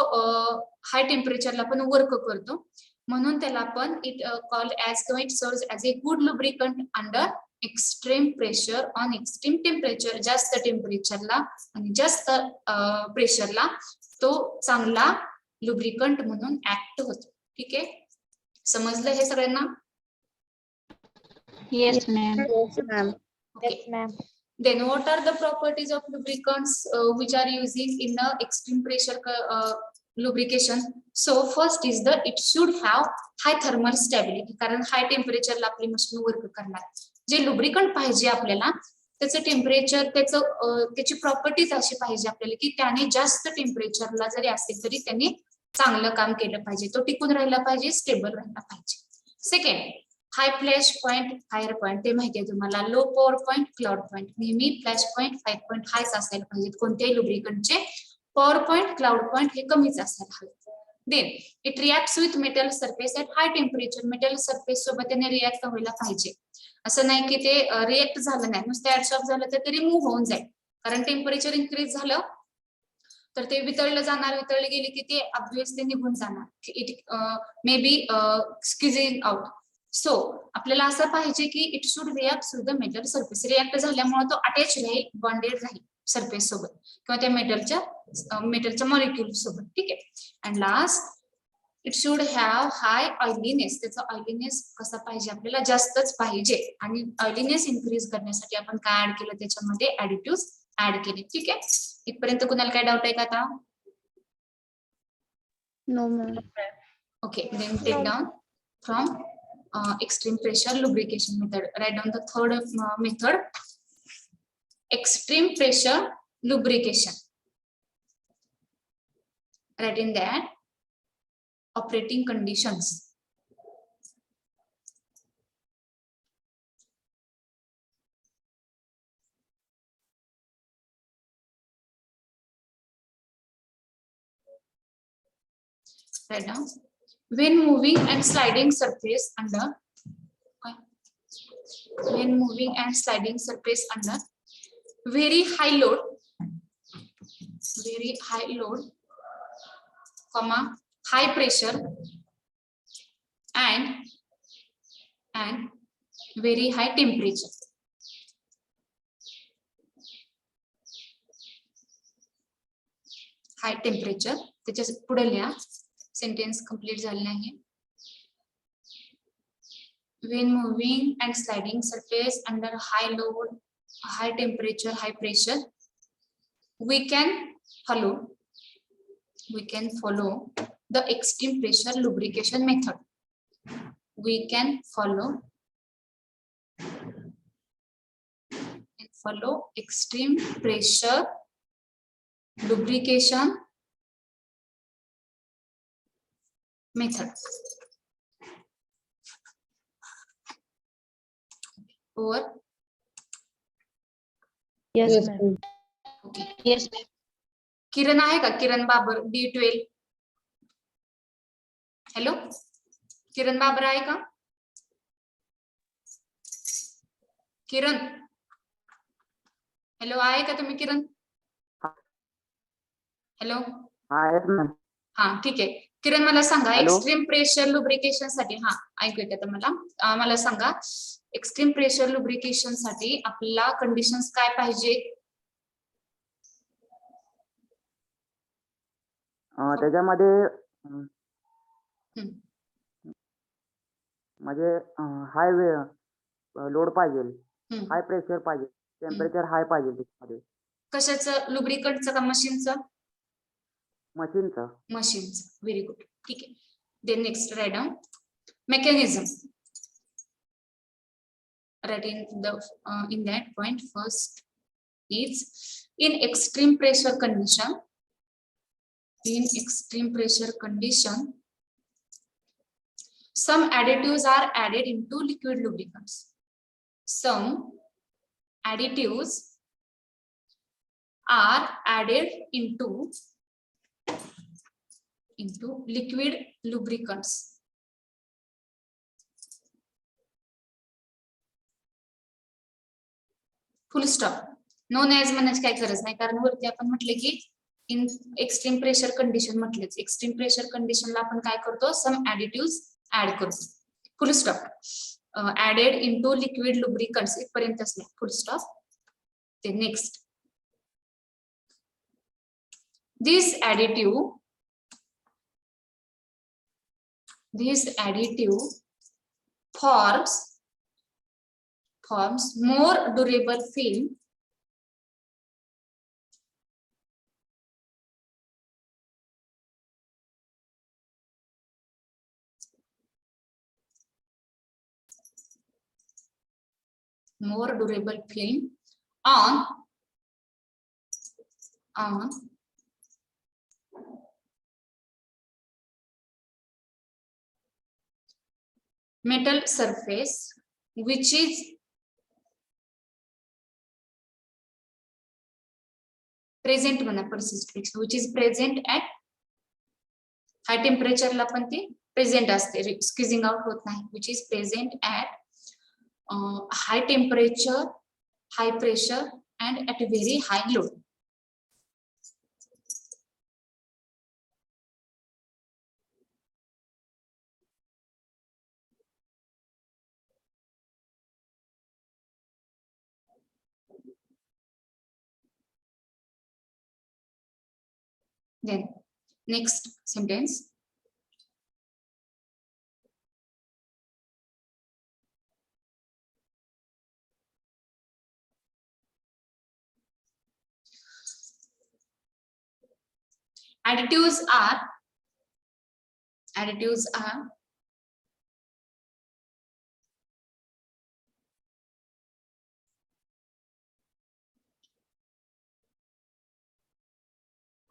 हाय टेम्परेचरला पण वर्क करतो. म्हणून त्याला आपण इट कॉल्ड ॲज किंवा it serves as a good lubricant under extreme pressure on extreme temperature. जास्त टेम्परेचरला आणि जास्त प्रेशरला तो चांगला लुब्रिकंट म्हणून ऍक्ट होतो. ठीक आहे, समजलं हे सगळ्यांना? Yes ma'am. Yes, ma'am. Then what are the properties of lubricants which are using in the extreme pressure lubrication? So first is that it should have high thermal stability, कारण हाय टेम्परेचरला आपली machine work करणार. जे lubricant पाहिजे आपल्याला त्याचं temperature, त्याची properties अशी पाहिजे आपल्याला की त्याने जास्त टेम्परेचरला जरी असेल तरी त्याने चांगलं काम केलं पाहिजे, तो टिकून राहिला पाहिजे, स्टेबल राहिला पाहिजे. Second, high flash point, fire point, ते माहिती आहे तुम्हाला. Low pour point, cloud point. नेहमी फ्लॅश पॉइंट, फायर पॉइंट हायच असायला पाहिजेत कोणत्याही लुब्रिकंटचे. पॉवर पॉइंट, क्लाउड पॉइंट हे कमीच असायला हवे. Then it reacts with metal surface at high temperature. Metal surface सोबत त्याने रिॲक्ट व्हायला पाहिजे. असं नाही की ते रिॲक्ट झालं नाही, नुसतं ऍडसॉर्ब झालं तर ते रिमूव्ह होऊन जाईल, कारण टेम्परेचर इन्क्रीज झालं तर ते वितळलं जाणार. वितळले गेले की ते ऑब्व्हियसली निघून जाणार. It may be squeezing out. So आपल्याला असं पाहिजे की it should react with the metal surface. React झाल्यामुळे तो अटॅच राहील, बॉन्डेड राहील सरफेस सोबत किंवा त्या मेटलच्या मॉलिक्युल सोबत. ठीक आहे, and last it should have high oiliness. त्याचा ऑइलीनेस कसा पाहिजे आपल्याला, जास्तच पाहिजे. आणि ऑइलीनेस इन्क्रीज करण्यासाठी आपण काय ऍड केलं, त्याच्यामध्ये ऍडिटिव्ह ऍड केले. ठीक आहे, इथपर्यंत कुणाला काय डाऊट आहे का आता? No ma'am. Okay, then take down from extreme pressure lubrication method. Write down the third method, extreme pressure lubrication. Write in that operating conditions. Write down. When moving and sliding surface under very high load, comma high pressure, and very high temperature. High temperature त्याच्या पुढे लिहा sentence complete झाले नाही. When moving and sliding surface under high load, high temperature, high pressure, we can follow the extreme pressure lubrication method. We can follow extreme pressure lubrication method. Or Yes, Yes, ma'am. okay. Yes, ma'am. किरण आहे का? किरण Babar B12. Hello, किरण बाबर आहे का? किरण, hello आहे का तुम्ही? किरण, hello. हा ठीक आहे. किरण मला सांगा एक्स्ट्रीम प्रेशर लुब्रिकेशन साठी, हा ऐकू येतं मला सांगा एक्स्ट्रीम प्रेशर लुब्रिकेशन साठी आपल्याला कंडिशन्स काय पाहिजे? त्याच्यामध्ये म्हणजे हाय लोड पाहिजे, हाय प्रेशर पाहिजे, टेम्परेचर हाय पाहिजे त्याच्यामध्ये. कशाचं? लुब्रिकंटचं का मशीनचं? मशीनचं. मशीनचं. Very good. ठीक आहे. Then next write down mechanism. Right in that point first is in extreme pressure condition, some additives are added into liquid lubricants. Some additives are added into liquid lubricants. Full stop. Known as म्हणायची काही गरज नाही, कारण वरती आपण म्हटले की in extreme pressure condition म्हटलेच. एक्स्ट्रीम प्रेशर कंडिशनला आपण काय करतो? सम ऍडिटिव्ह ऍड करतो. Full stop. Added into liquid lubricants इथपर्यंतच नाही. Full stop. ते next this additive forms more durable film on metal surface which is present which is present at high temperature ला पण ते प्रेझेंट असते, स्क्विझिंग out होत नाही. which is present at high temperature, high pressure and at a very high load. Then next sentence. Additives are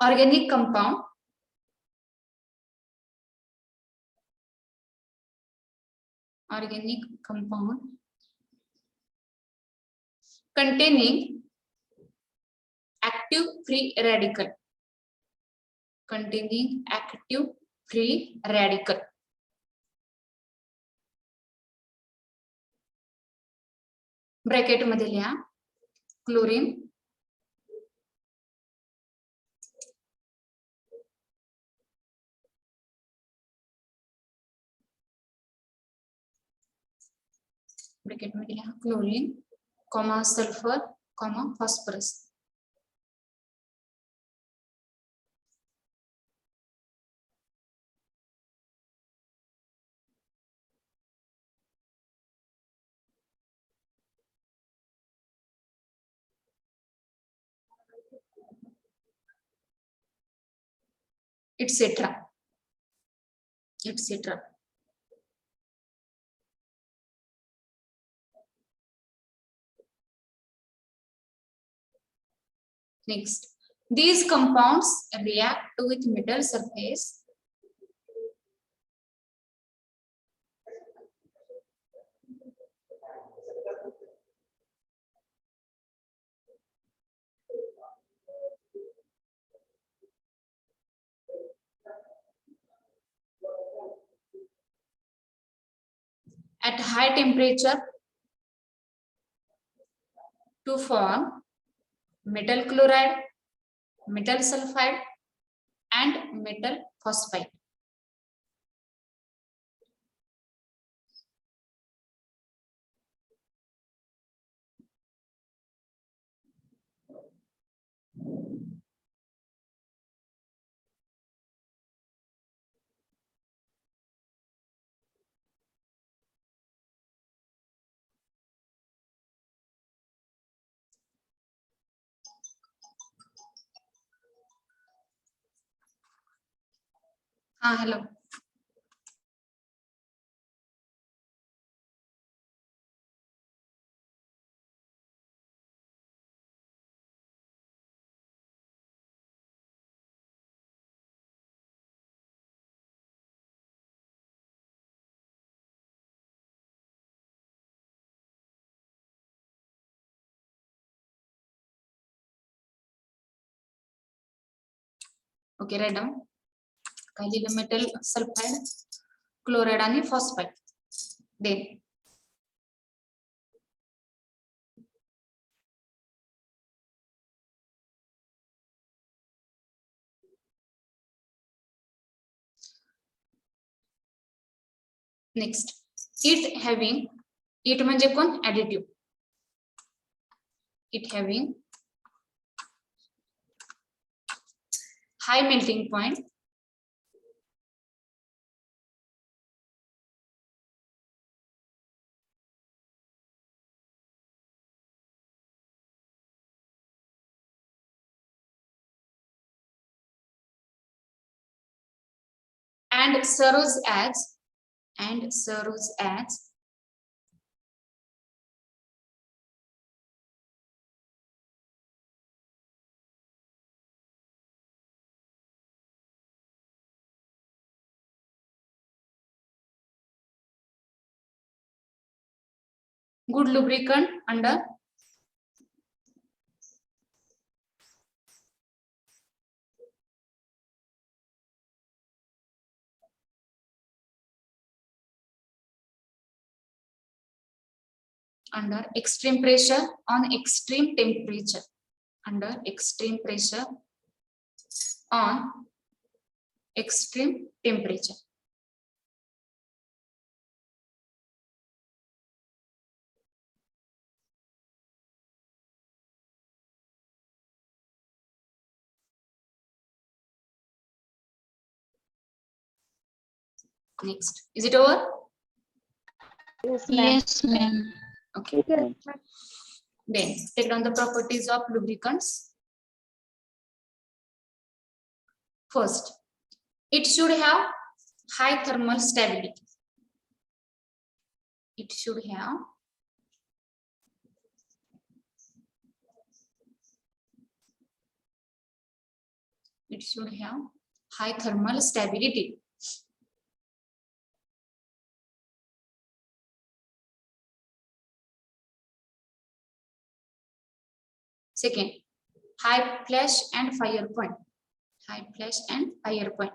organic compound containing active free radical. Bracket मध्ये लिहा chlorine, bracket मध्ये लिहा chlorine comma sulphur comma phosphorus. etc. etc. Next, these compounds react with metal surface at high temperature to form metal chloride, metal sulfide, and metal phosphide. Hello. Okay, write down. काय लिहिलं metal sulphide, chloride आणि phosphide. Then next, it म्हणजे कोण additive. It having high melting point and serves as good lubricant under extreme pressure on extreme temperature. Under extreme pressure on extreme temperature. Next, is it over? Yes, ma'am. Yes, ma'am. Okay. Yes, ma'am. Then take down the properties of lubricants. First, it should have high thermal stability. It should have high thermal stability. Second, high flash and fire point. High flash and fire point.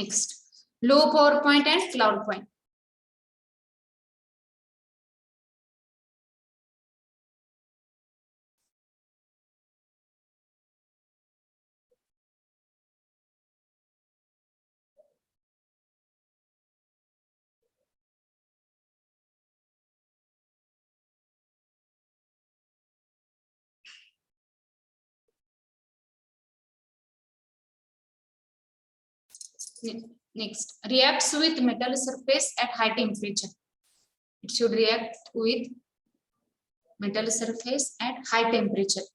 Next low pour point and cloud point. Next, reacts with metal surface at high temperature. It should react with metal surface at high temperature.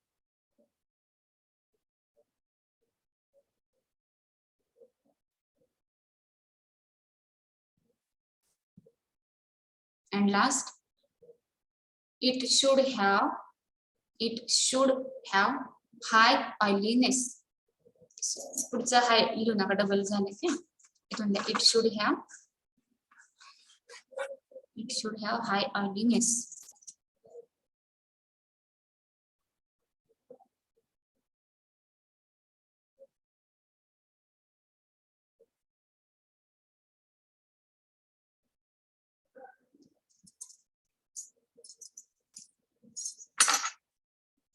And last, it should have high oiliness. पुढचा हाय लिहू नका, double झाले ते. It should have high oiliness.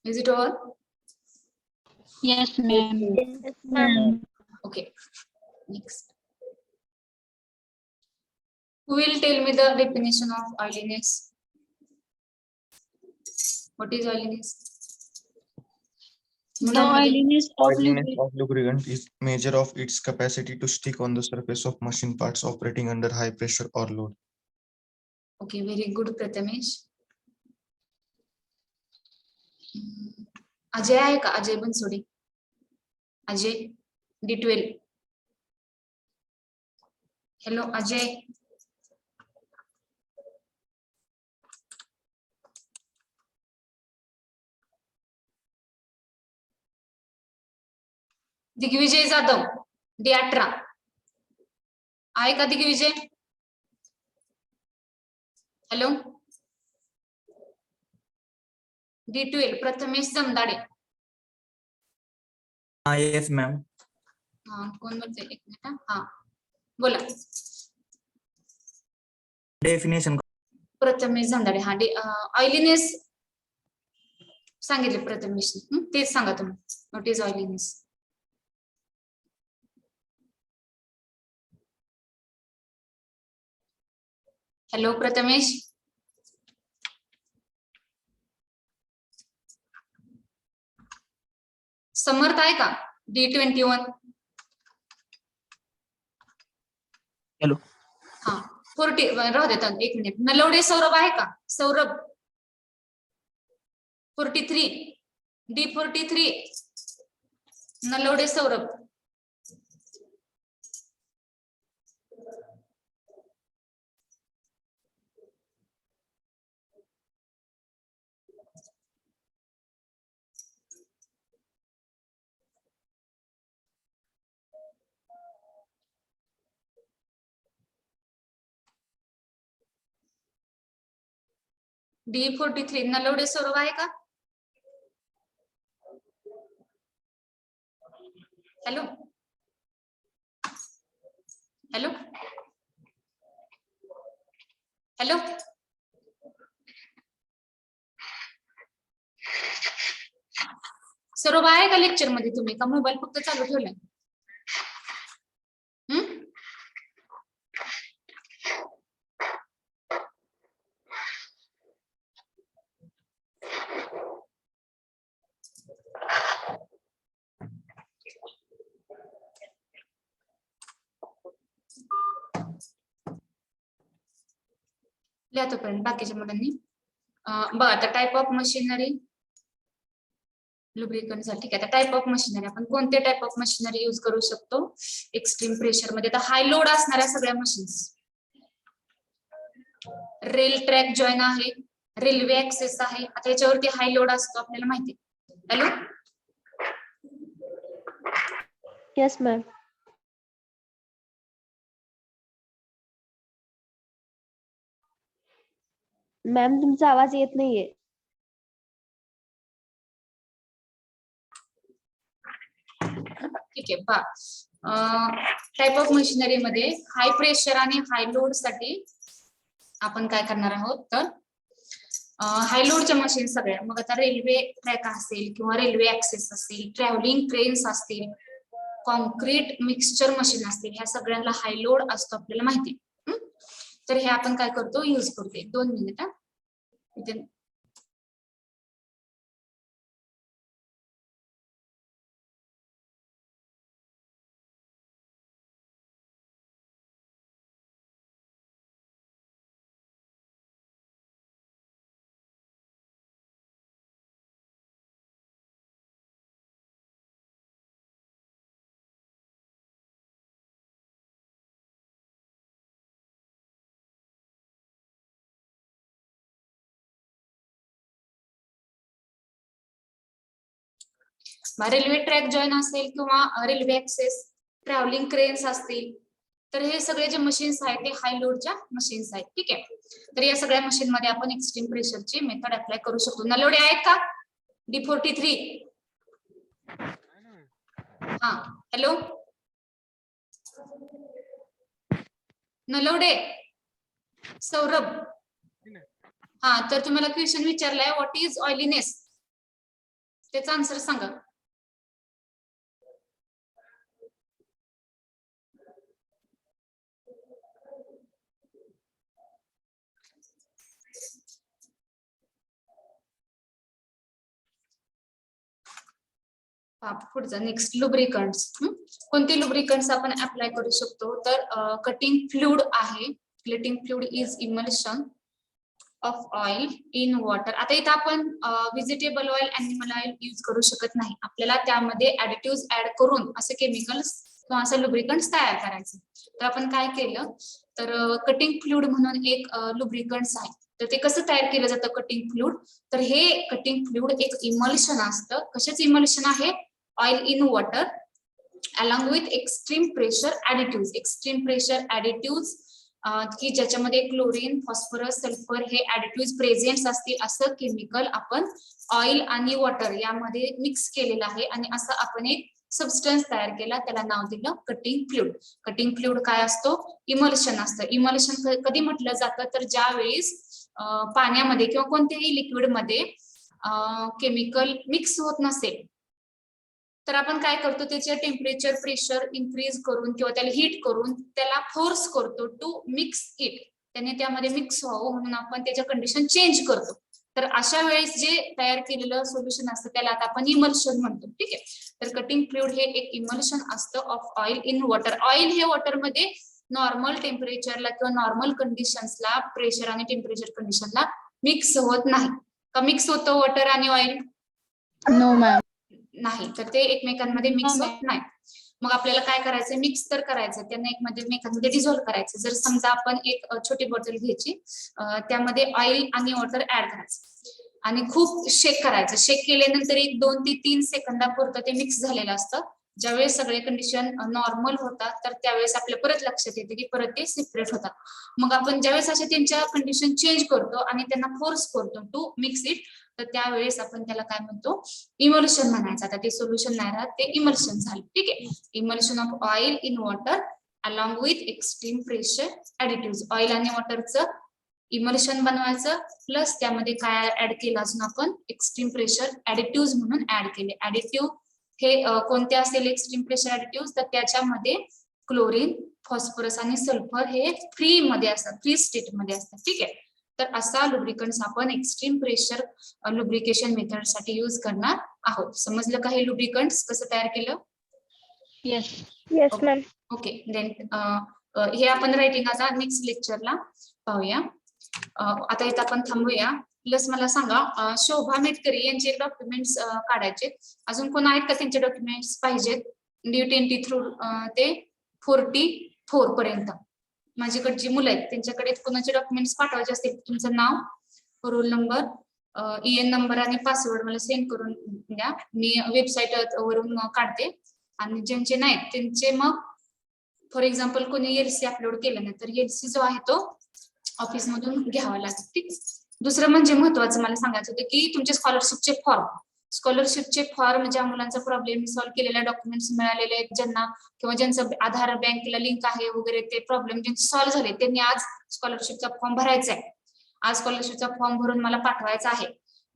Is it all? Yes, ma'am. Yes, ma'am. Okay. Next. Who will tell me the definition of oiliness? What is oiliness? The oiliness of Oiliness liquid. of lubricant is measure of its capacity to stick on the surface of machine parts operating under high pressure or load. Okay, very good, Prathamesh. Ajay आहे का? Ajay Bansode. Ajay D12. Hello, Ajay. Digvijay Jadhav D18. आहे का Digvijay? Hello, D12 Prathamesh Jamdade. Yes ma'am. हा, कोण बोलतोय? एक minute. हा, बोला. डेफिनेशन प्रथमेश जमदाडे. हा, ऑइलीनेस सांगितले प्रथमेश. तेच सांगा तुम्ही. What is oiliness? Hello Prathamesh. Samarth आहे का? D21. हॅलो. हा, 40 राहू देतात. एक मिनिट. नलवडे सौरभ आहे का? सौरभ 43. D43. नलवडे सौरभ. D43 नलवडे सौरभ आहे का? Hello hello hello. सौरभ आहे का लेक्चर मध्ये तुम्ही? का मोबाईल फक्त चालू ठेवलाय? लिहा तोपर्यंत बाकीच्या मुलांनी. बघा आता टाइप ऑफ मशिनरी लुब्रिकंट साठी. ठीक आहे, आता टाइप ऑफ मशिनरी आपण कोणते टाइप ऑफ मशिनरी यूज करू शकतो एक्स्ट्रीम प्रेशर मध्ये? तर हाय लोड असणाऱ्या सगळ्या मशीन्स. रेल ट्रॅक जॉईन आहे, रेल्वे ऍक्सेस आहे. आता याच्यावरती हाय लोड असतो आपल्याला माहिती. हॅलो. Yes, ma'am. मॅम तुमचा आवाज येत नाहीये. ठीक आहे, पहा टाइप ऑफ मशिनरी मध्ये हाय प्रेशर आणि हाय लोड साठी आपण काय करणार आहोत तर हाय लोडच्या मशीन सगळ्या, मग आता रेल्वे ट्रॅक असेल किंवा रेल्वे ऍक्सेस असेल, ट्रॅव्हलिंग ट्रेन्स असतील, कॉन्क्रीट मिक्सचर मशीन असतील, ह्या सगळ्यांना हाय लोड असतो आपल्याला माहिती. तर हे आपण काय करतो यूज करतो. 2 मिनिट इथे रेल्वे ट्रॅक जॉईन असेल किंवा रेल्वे ऍक्सेस, ट्रॅव्हलिंग क्रेन्स असतील, तर हे सगळे जे मशीन्स आहेत ते हाय लोडच्या मशीन्स आहेत. ठीक आहे. तर या सगळ्या मशीन मध्ये आपण एक्स्ट्रीम प्रेशरची मेथड अप्लाय करू शकतो. नलोडे आहेत का? D43. हा हॅलो नलोडे, सौरभ. हा तर तुम्हाला क्वेश्चन विचारलाय व्हॉट इज ऑइलीनेस, त्याचा आन्सर सांगा. पुढचा नेक्स्ट लुब्रिकंट्स. कोणते लुब्रिकंट्स आपण अप्लाय करू शकतो तर कटिंग फ्लुइड आहे. Cutting fluid is emulsion of oil in water. आता इथं आपण vegetable oil, animal oil use करू शकत नाही. आपल्याला त्यामध्ये ऍडिटिव्ह ऍड करून असे केमिकल्स किंवा असं लुब्रिकंट्स तयार करायचे. तर आपण काय केलं तर कटिंग फ्लुइड म्हणून एक लुब्रिकंट्स आहे. तर ते कसं तयार केलं जातं कटिंग फ्लुइड, तर हे कटिंग फ्लुइड एक इमल्शन असतं. कशाच इमल्शन आहे? Oil in water along with extreme pressure additive. Extreme pressure additive की ज्याच्यामध्ये क्लोरीन, फॉस्फरस, सल्फर हे ऍडिटिव्ह प्रेझेंट असतील असं केमिकल आपण ऑइल आणि वॉटर यामध्ये मिक्स केलेलं आहे आणि असं आपण एक सबस्टन्स तयार केला, त्याला नाव दिलं कटिंग फ्लुइड. कटिंग फ्लुइड काय असतो? इमल्शन असतं. इमल्शन कधी म्हटलं जातं तर ज्या वेळेस पाण्यामध्ये किंवा कोणत्याही लिक्विड मध्ये केमिकल मिक्स होत नसेल तर आपण काय करतो, त्याचे टेम्परेचर प्रेशर इन्क्रीज करून किंवा त्याला हीट करून त्याला फोर्स करतो टू मिक्स इट. त्याने त्यामध्ये मिक्स व्हावं म्हणून आपण त्याच्या कंडिशन चेंज करतो. तर अशा वेळेस जे तयार केलेलं सोल्युशन असतं त्याला आता आपण इमल्शन म्हणतो. ठीक आहे. तर कटिंग फ्लुइड हे एक इमल्शन असतं of oil in water. Oil हे वॉटरमध्ये नॉर्मल टेम्परेचरला किंवा नॉर्मल कंडिशन्सला, प्रेशर आणि टेम्परेचर कंडिशनला मिक्स होत नाही. का मिक्स होतं वॉटर आणि ऑइल? No ma'am. नाही, तर ते एकमेकांमध्ये मिक्स होत नाही. मग आपल्याला काय करायचं? मिक्स तर करायचं, त्यांना एकमेकांमध्ये डिझॉल्व्ह करायचं. जर समजा आपण एक छोटी बॉटल घ्यायची, त्यामध्ये ऑइल आणि वॉटर ऍड करायचं आणि खूप शेक करायचं. शेक केल्यानंतर 1, 2 ते 3 सेकंदापुरतं ते मिक्स झालेलं असतं. ज्यावेळेस सगळे कंडिशन नॉर्मल होतात तर त्यावेळेस आपल्या परत लक्षात येते की परत ते सेपरेट होतात. मग आपण ज्यावेळेस अशा त्यांच्या कंडिशन चेंज करतो आणि त्यांना फोर्स करतो टू मिक्स इट, तर त्यावेळेस आपण त्याला काय म्हणतो? इमल्शन म्हणायचं. आता ते सोल्युशन नाही राहत, ते इमल्शन झालं. ठीक आहे. Emulsion of oil in water along with extreme pressure additive. Oil आणि वॉटरचं इमल्शन बनवायचं प्लस त्यामध्ये काय ऍड केलं अजून आपण? एक्स्ट्रीम प्रेशर ऍडिटिव्ह म्हणून ऍड केले. ऍडिटिव्ह हे कोणते असेल एक्स्ट्रीम प्रेशर ऍडिटिव्ह तर त्याच्यामध्ये क्लोरीन, फॉस्फरस आणि सल्फर हे फ्री मध्ये असतात, फ्री स्टेट मध्ये असतात. ठीक आहे. तर असा लुब्रिकंट्स आपण एक्स्ट्रीम प्रेशर लुब्रिकेशन मेथड साठी यूज करणार आहोत. समजलं का हे लुब्रिकंट्स कसं तयार केलं? Yes. Yes ma'am. Okay. Then हे आपण रायटिंग आता नेक्स्ट लेक्चरला पाहूया. आता इथं आपण थांबूया. प्लस मला सांगा, शोभा मेटकरी यांचे डॉक्युमेंट्स काढायचे. अजून कोण आहेत का त्यांचे डॉक्युमेंट्स पाहिजेत? D20 थ्रू ते 44 पर्यंत माझ्याकडची मुलं आहेत, त्यांच्याकडे कोणाचे डॉक्युमेंट्स पाठवायचे असतील तुमचं नाव, रोल नंबर, EN नंबर आणि पासवर्ड मला सेंड करून द्या. मी वेबसाईट वरून काढते आणि ज्यांचे नाहीत त्यांचे मग फॉर एक्झाम्पल कोणी LC अपलोड केलं नाही तर LC जो आहे तो ऑफिस मधून घ्यावा लागेल. ठीक. दुसरं म्हणजे महत्वाचं मला सांगायचं होतं की तुमचे स्कॉलरशिपचे फॉर्म स्कॉलरशिपचे फॉर्म ज्या मुलांचा प्रॉब्लेम सॉल्व्ह केलेल्या डॉक्युमेंट्स मिळालेले आहेत ज्यांना किंवा ज्यांचं आधार बँकेला लिंक आहे वगैरे ते प्रॉब्लेम ज्यांचे सॉल्व्ह झाले त्यांनी आज स्कॉलरशिपचा फॉर्म भरायचा आहे. आज स्कॉलरशिपचा फॉर्म भरून मला पाठवायचा आहे.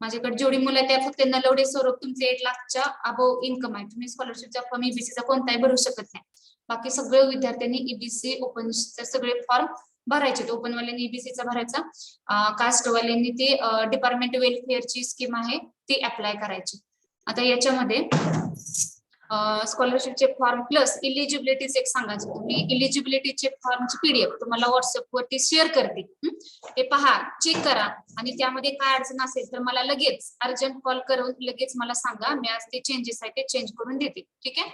माझ्याकडे जेवढी मुलं आहेत त्या फक्त नलवडे स्वरूप तुमचे 8 लाखच्या अबोव इन्कम आहे. तुम्ही स्कॉलरशिपचा फॉर्म ईबीसीचा कोणताही भरू शकत नाही. बाकी सगळे विद्यार्थ्यांनी ईबीसी ओपनचे सगळे फॉर्म भरायचे. ओपनवाल्यांनी ईबीसीचा भरायचा, कास्टवाल्यांनी ते डिपार्टमेंट वेलफेअरची स्कीम आहे ती अप्लाय करायची. आता याच्यामध्ये स्कॉलरशिपचे फॉर्म प्लस इलिजिबिलिटीचे एक सांगायचे. मी इलिजिबिलिटीचे फॉर्मची पीडीएफ तुम्हाला व्हॉट्सअप वरती शेअर करते. ते पहा, चेक करा आणि त्यामध्ये काय अडचण असेल तर मला लगेच अर्जंट कॉल करून लगेच मला सांगा. मी आज ते चेंजेस आहे ते चेंज करून देते. ठीक आहे,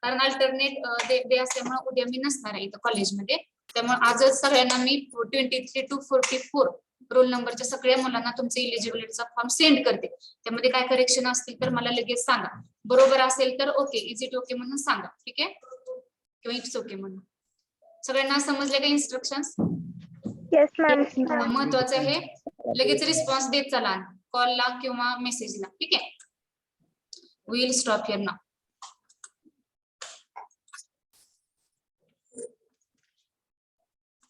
कारण अल्टरनेट डे असल्यामुळे उद्या मी नसणार आहे इथं कॉलेजमध्ये. त्यामुळे आजच सगळ्यांना मी 23 to 44 रोल नंबरच्या सगळ्या मुलांना तुमचे इलिजिबिलिटीचा फॉर्म सेंड करते. त्यामध्ये काय करेक्शन असतील तर मला लगेच सांगा. बरोबर असेल तर ओके, इज इट ओके म्हणून सांगा. ठीक आहे, किंवा इट्स ओके म्हणून. सगळ्यांना समजले का इन्स्ट्रक्शन्स? Yes, ma'am. महत्वाचं आहे लगेच रिस्पॉन्स देत चला कॉलला किंवा मेसेजला. ठीक आहे, विल स्टॉप हिअर नाउ.